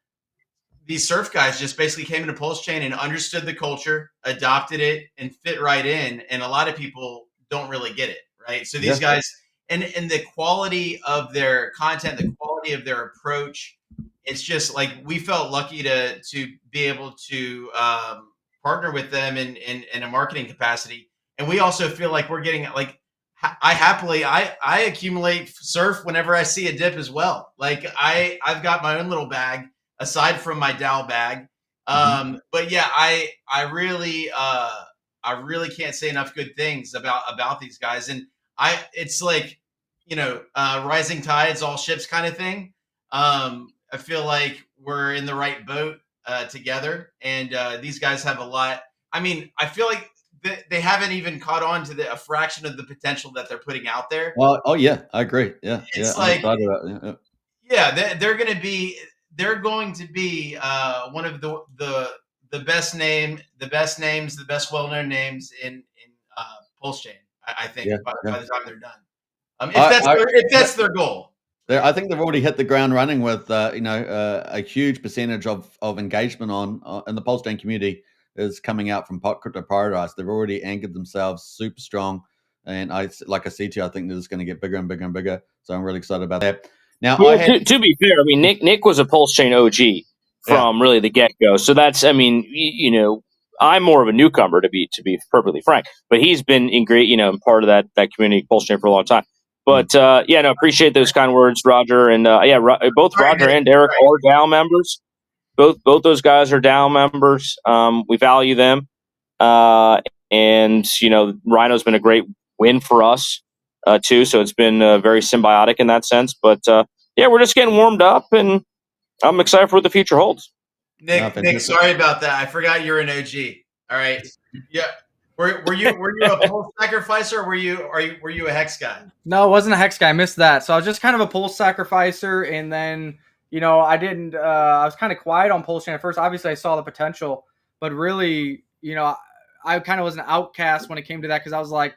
these surf guys just basically came into PulseChain and understood the culture, adopted it, and fit right in. And a lot of people don't really get it, right? So these guys. And the quality of their content, the quality of their approach, it's just like we felt lucky to be able to partner with them in a marketing capacity, and we also feel like we're getting like I accumulate surf whenever I see a dip as well. Like I've got my own little bag aside from my Dow bag. But yeah, I really can't say enough good things about these guys. And it's like, rising tides, all ships kind of thing. I feel like we're in the right boat together, and these guys have a lot. I mean, I feel like they haven't even caught on to a fraction of the potential that they're putting out there. Well, oh yeah, I agree. Yeah, It's I'm like, excited about it. they're going to be one of the best names, the best well-known names in PulseChain. I think by the time they're done, if that's their goal. I think they've already hit the ground running with a huge percentage of engagement in the PulseChain community is coming out from Crypto Paradise. They've already anchored themselves super strong, and like I said to you, I think this is going to get bigger and bigger and bigger. So I'm really excited about that. Now, to be fair, I mean, Nick was a PulseChain OG from really the get go. So that's, I mean, I'm more of a newcomer to be perfectly frank, but he's been part of that community PulseChain for a long time. But appreciate those kind words, Roger, and both Roger and Eric are DAO members. Both those guys are DAO members. We value them, and Rhino's been a great win for us too. So it's been very symbiotic in that sense. But we're just getting warmed up, and I'm excited for what the future holds. Nick, sorry about that. I forgot you're an OG. All right, yeah. Were you a pulse sacrificer, or were you a hex guy? No, I wasn't a hex guy. I missed that. So I was just kind of a pulse sacrificer, and then I didn't. I was kind of quiet on PulseChain at first. Obviously, I saw the potential, but really, I kind of was an outcast when it came to that because I was like,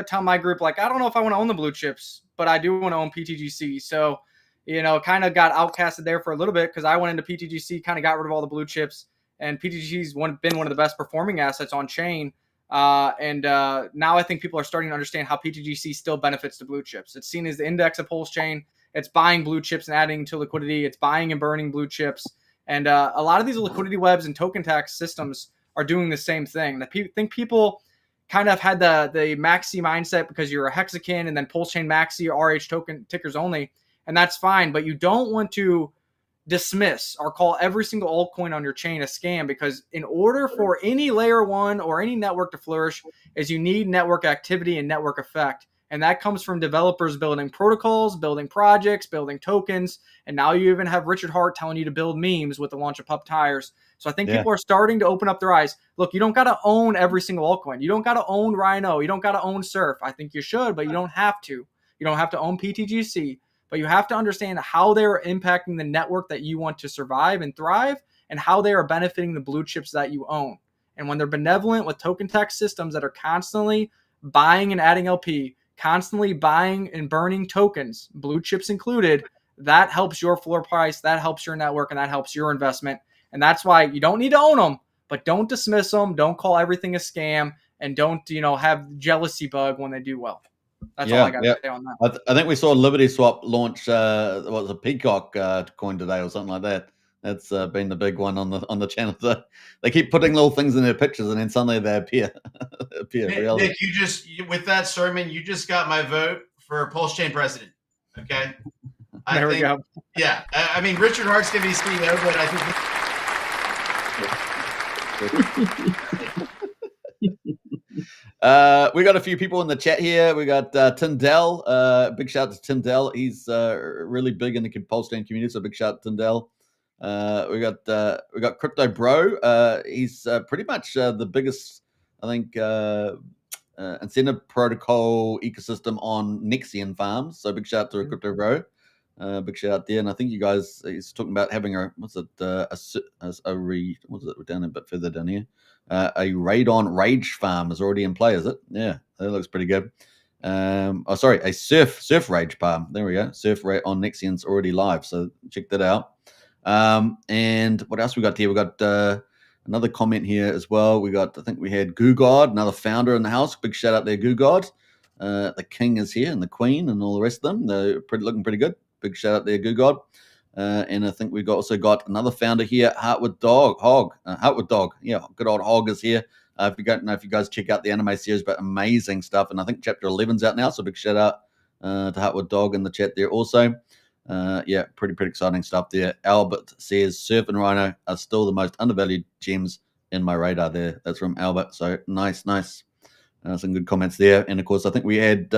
telling my group like, I don't know if I want to own the blue chips, but I do want to own PTGC. So, kind of got outcasted there for a little bit because I went into PTGC, kind of got rid of all the blue chips, and PTGC's been one of the best performing assets on chain. And now I think people are starting to understand how PTGC still benefits the blue chips. It's seen as the index of PulseChain. It's buying blue chips and adding to liquidity. It's buying and burning blue chips. And a lot of these liquidity webs and token tax systems are doing the same thing. I think people kind of had the maxi mindset because you're a hexakin and then PulseChain maxi or RH token tickers only. And that's fine. But you don't want to dismiss or call every single altcoin on your chain a scam, because in order for any layer one or any network to flourish is you need network activity and network effect. And that comes from developers building protocols, building projects, building tokens. And now you even have Richard Hart telling you to build memes with the launch of Pup Tires. So I think people are starting to open up their eyes. Look, you don't got to own every single altcoin. You don't got to own Rhino. You don't got to own Surf. I think you should, but you don't have to. You don't have to own PTGC. But you have to understand how they are impacting the network that you want to survive and thrive, and how they are benefiting the blue chips that you own. And when they're benevolent with token tax systems that are constantly buying and adding LP, constantly buying and burning tokens, blue chips included, that helps your floor price, that helps your network, and that helps your investment. And that's why you don't need to own them, but don't dismiss them. Don't call everything a scam, and don't have jealousy bug when they do well. That's all I got to say on that. I think we saw Liberty Swap launch a Peacock coin today or something like that. That's been the big one on the channel. So they keep putting little things in their pictures, and then suddenly they appear. Nick, with that sermon, you just got my vote for PulseChain president. Okay, there we go. Yeah, I mean Richard Hart's gonna be CEO, but I think. We got a few people in the chat here. We got Tyndell. Big shout out to Tyndell. He's really big in the PulseChain community, so big shout out to Tyndell. We got Crypto Bro. He's pretty much the biggest, I think, incentive protocol ecosystem on Nexian farms. So big shout out to Crypto Bro. Big shout out there. And I think you guys, he's talking about having a down a bit further down here. A Radon Rage farm is already in play, is it? Yeah, that looks pretty good. A Surf Rage farm. There we go. On Nexian's already live, so check that out. And what else we got here? We got another comment here as well. I think we had Goo God, another founder in the house. Big shout out there, Goo God. The king is here, and the queen, and all the rest of them. They're looking pretty good. Big shout out there, Goo God. And I think we've also got another founder here, Heartwood Dog. Yeah, good old Hog is here. If you don't know, if you guys check out the anime series, but amazing stuff. And I think chapter 11's out now, so big shout out to Heartwood Dog in the chat there also. Yeah, pretty exciting stuff there. Albert says Surf and Rhino are still the most undervalued gems in my radar there. That's from Albert. So nice. Some good comments there. And of course, I think we had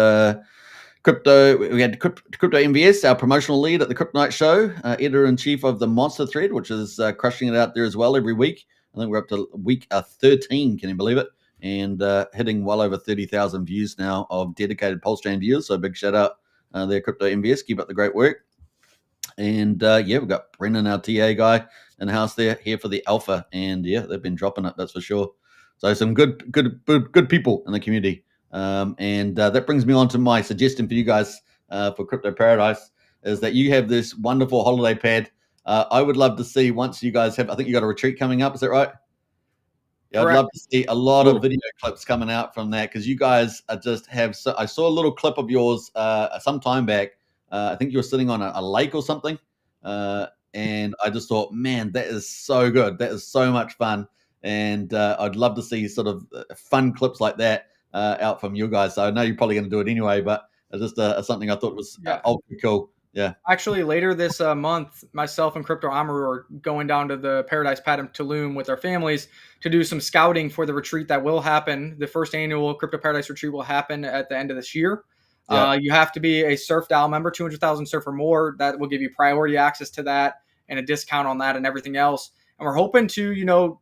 Crypto MVS, our promotional lead at the Crypto Night Show, editor-in-chief of the Monster Thread, which is crushing it out there as well every week. I think we're up to week 13, can you believe it? And hitting well over 30,000 views now of dedicated PulseChain viewers. So big shout out there, Crypto MVS. Keep up the great work. And yeah, we've got Brennan, our TA guy, in the house there, here for the alpha. And yeah, they've been dropping it, that's for sure. So some good people in the community. And that brings me on to my suggestion for you guys for Crypto Paradise is that you have this wonderful holiday pad. I would love to see once you guys have, I think you got a retreat coming up. Is that right? Yeah, I'd love to see a lot of video clips coming out from that because you guys are just have. I saw a little clip of yours some time back. I think you were sitting on a lake or something. And I just thought, man, that is so good. That is so much fun. And I'd love to see sort of fun clips like that out from you guys. So I know you're probably going to do it anyway, but it's just something I thought was ultra cool. Yeah. Actually, later this month, myself and Crypto Amaru are going down to the Paradise Pad in Tulum with our families to do some scouting for the retreat that will happen. The first annual Crypto Paradise retreat will happen at the end of this year. Yeah. You have to be a Surf DAO member, 200,000 Surf or more. That will give you priority access to that and a discount on that and everything else. And we're hoping to,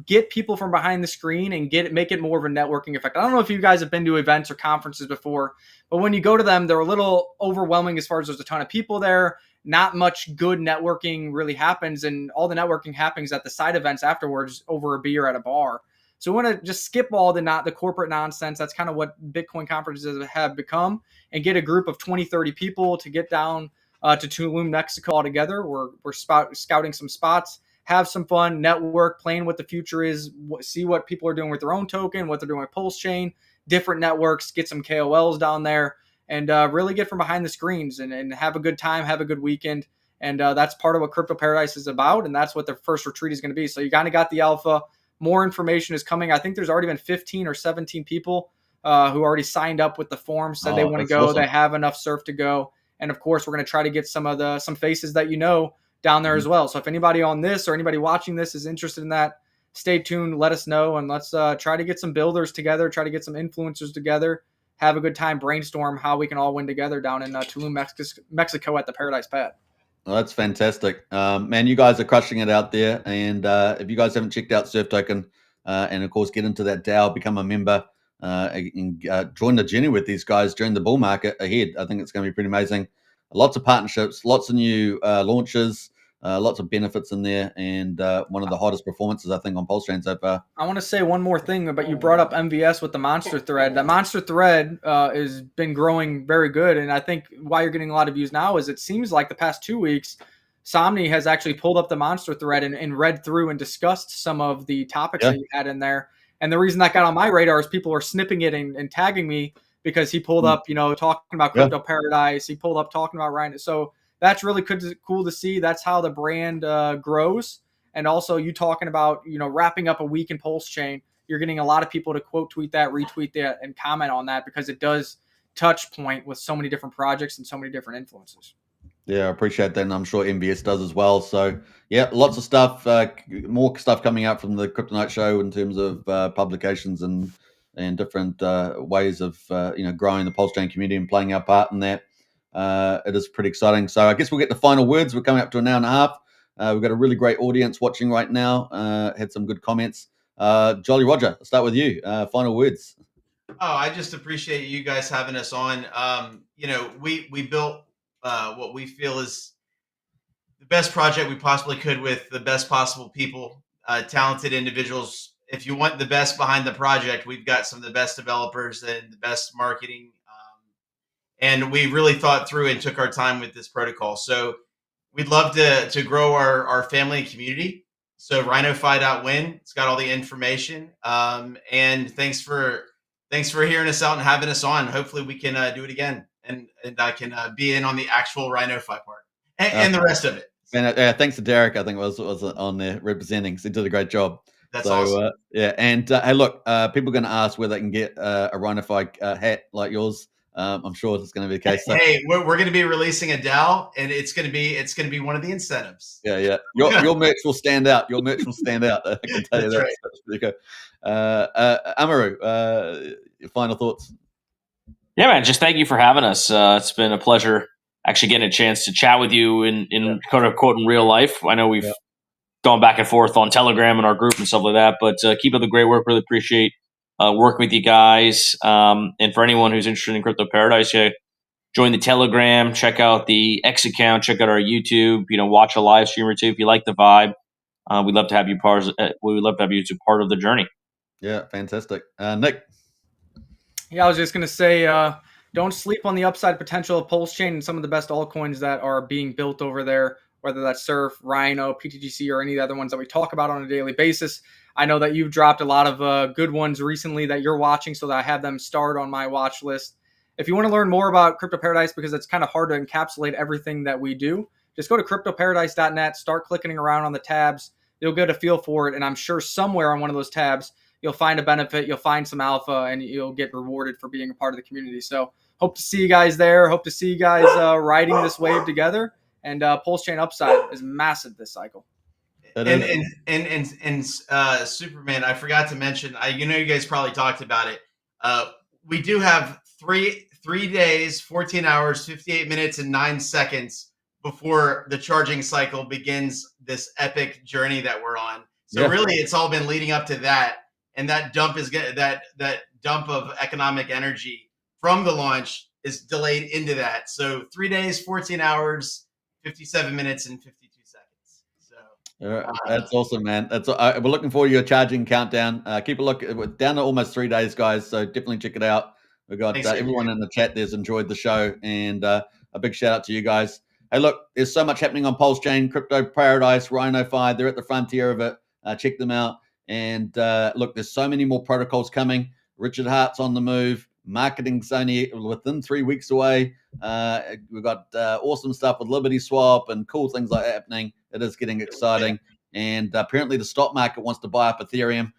get people from behind the screen and make it more of a networking effect. I don't know if you guys have been to events or conferences before, but when you go to them, they're a little overwhelming as far as there's a ton of people there. Not much good networking really happens, and all the networking happens at the side events afterwards over a beer at a bar. So we want to just skip all the corporate nonsense. That's kind of what Bitcoin conferences have become, and get a group of 20, 30 people to get down to Tulum, Mexico all together. We're scouting some spots, have some fun, network, playing what the future is, see what people are doing with their own token, what they're doing with PulseChain, different networks, get some KOLs down there, and really get from behind the screens and have a good time, have a good weekend. And that's part of what Crypto Paradise is about, and that's what the first retreat is going to be. So you kind of got the alpha. More information is coming. I think there's already been 15 or 17 people who already signed up with the form, said they want to go. Awesome. They have enough surf to go. And, of course, we're going to try to get some faces that down there as well. So if anybody on this or anybody watching this is interested in that, stay tuned, let us know, and let's try to get some builders together, try to get some influencers together, have a good time, brainstorm how we can all win together down in Tulum, Mexico at the Paradise Pad. Well, that's fantastic. Man, you guys are crushing it out there. And if you guys haven't checked out Surf Token, and of course get into that DAO, become a member, and join the journey with these guys during the bull market ahead. I think it's going to be pretty amazing. Lots of partnerships, lots of new launches, lots of benefits in there, and one of the hottest performances, I think, on PulseChain so far. I want to say one more thing, but you brought up MVS with the Monster Thread. That Monster Thread has been growing very good, and I think why you're getting a lot of views now is it seems like the past 2 weeks, Somni has actually pulled up the Monster Thread and read through and discussed some of the topics that you had in there. And the reason that got on my radar is people are snipping it and tagging me, because he pulled up, talking about Crypto Paradise. He pulled up talking about Rhino. So that's really cool to see. That's how the brand grows. And also you talking about, wrapping up a week in PulseChain, you're getting a lot of people to quote tweet that, retweet that, and comment on that, because it does touch point with so many different projects and so many different influences. Yeah, I appreciate that, and I'm sure MVS does as well. So, yeah, lots of stuff, more stuff coming out from the Crypto Night Show in terms of publications and different ways of growing the PulseChain community and playing our part in that. It is pretty exciting. So I guess we'll get the final words. We're coming up to an hour and a half. We've got a really great audience watching right now. Had some good comments. Jolly Roger, I'll start with you. Final words. Oh, I just appreciate you guys having us on. We built what we feel is the best project we possibly could with the best possible people, talented individuals. If you want the best behind the project, we've got some of the best developers and the best marketing. And we really thought through and took our time with this protocol. So we'd love to grow our family and community. So RhinoFi.win, it's got all the information. And thanks for hearing us out and having us on. Hopefully we can do it again. And I can be in on the actual RhinoFi part and the rest of it. Thanks to Derek, I think was on there representing. So he did a great job. That's awesome. Yeah, and hey, look, people are going to ask where they can get a RhinoFi hat like yours. I'm sure it's going to be the case. So. Hey, we're going to be releasing a DAO, and it's going to be one of the incentives. Yeah. Your merch will stand out. Your merch will stand out. I can tell you that. Right. That's pretty good. Amaru, your final thoughts? Yeah, man. Just thank you for having us. It's been a pleasure actually getting a chance to chat with you in quote unquote in real life. I know we've gone back and forth on Telegram and our group and stuff like that, but keep up the great work. Really appreciate working with you guys. And for anyone who's interested in Crypto Paradise, join the Telegram, check out the X account, check out our YouTube. Watch a live stream or two if you like the vibe. We'd love to have you part of the journey. Yeah, fantastic. Nick. Yeah, I was just gonna say, don't sleep on the upside potential of PulseChain and some of the best altcoins that are being built over there, whether that's Surf, Rhino, PTGC, or any of the other ones that we talk about on a daily basis. I know that you've dropped a lot of good ones recently that you're watching, so that I have them starred on my watch list. If you want to learn more about Crypto Paradise, because it's kind of hard to encapsulate everything that we do, just go to cryptoparadise.net, start clicking around on the tabs. You'll get a feel for it, and I'm sure somewhere on one of those tabs, you'll find a benefit, you'll find some alpha, and you'll get rewarded for being a part of the community. So hope to see you guys there. Hope to see you guys riding this wave together. And PulseChain upside is massive this cycle. And Superman, I forgot to mention, you guys probably talked about it. We do have three days, 14 hours, 58 minutes, and 9 seconds before the charging cycle begins this epic journey that we're on. So really, it's all been leading up to that. And that dump that dump of economic energy from the launch is delayed into that. So 3 days, 14 hours, 57 minutes, and 52 seconds. So that's awesome, man. We're looking forward to your charging countdown. Keep a look. We're down to almost 3 days, guys. So definitely check it out. We've got everyone in the chat there's enjoyed the show, and a big shout out to you guys. Hey, look, there's so much happening on PulseChain, Crypto Paradise, RhinoFi. They're at the frontier of it. Check them out. And look, there's so many more protocols coming. Richard Hart's on the move. Marketing's only within 3 weeks away. We've got awesome stuff with Liberty Swap and cool things like that happening. It is getting exciting. And apparently the stock market wants to buy up Ethereum.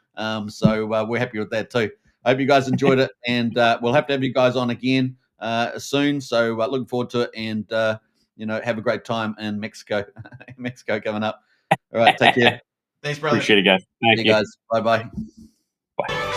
So we're happy with that too. I hope you guys enjoyed it. And we'll have to have you guys on again soon. So looking forward to it. And, have a great time in Mexico. Mexico coming up. All right, take care. Thanks, brother. Appreciate it, guys. Thank you. Guys. Bye-bye. Bye.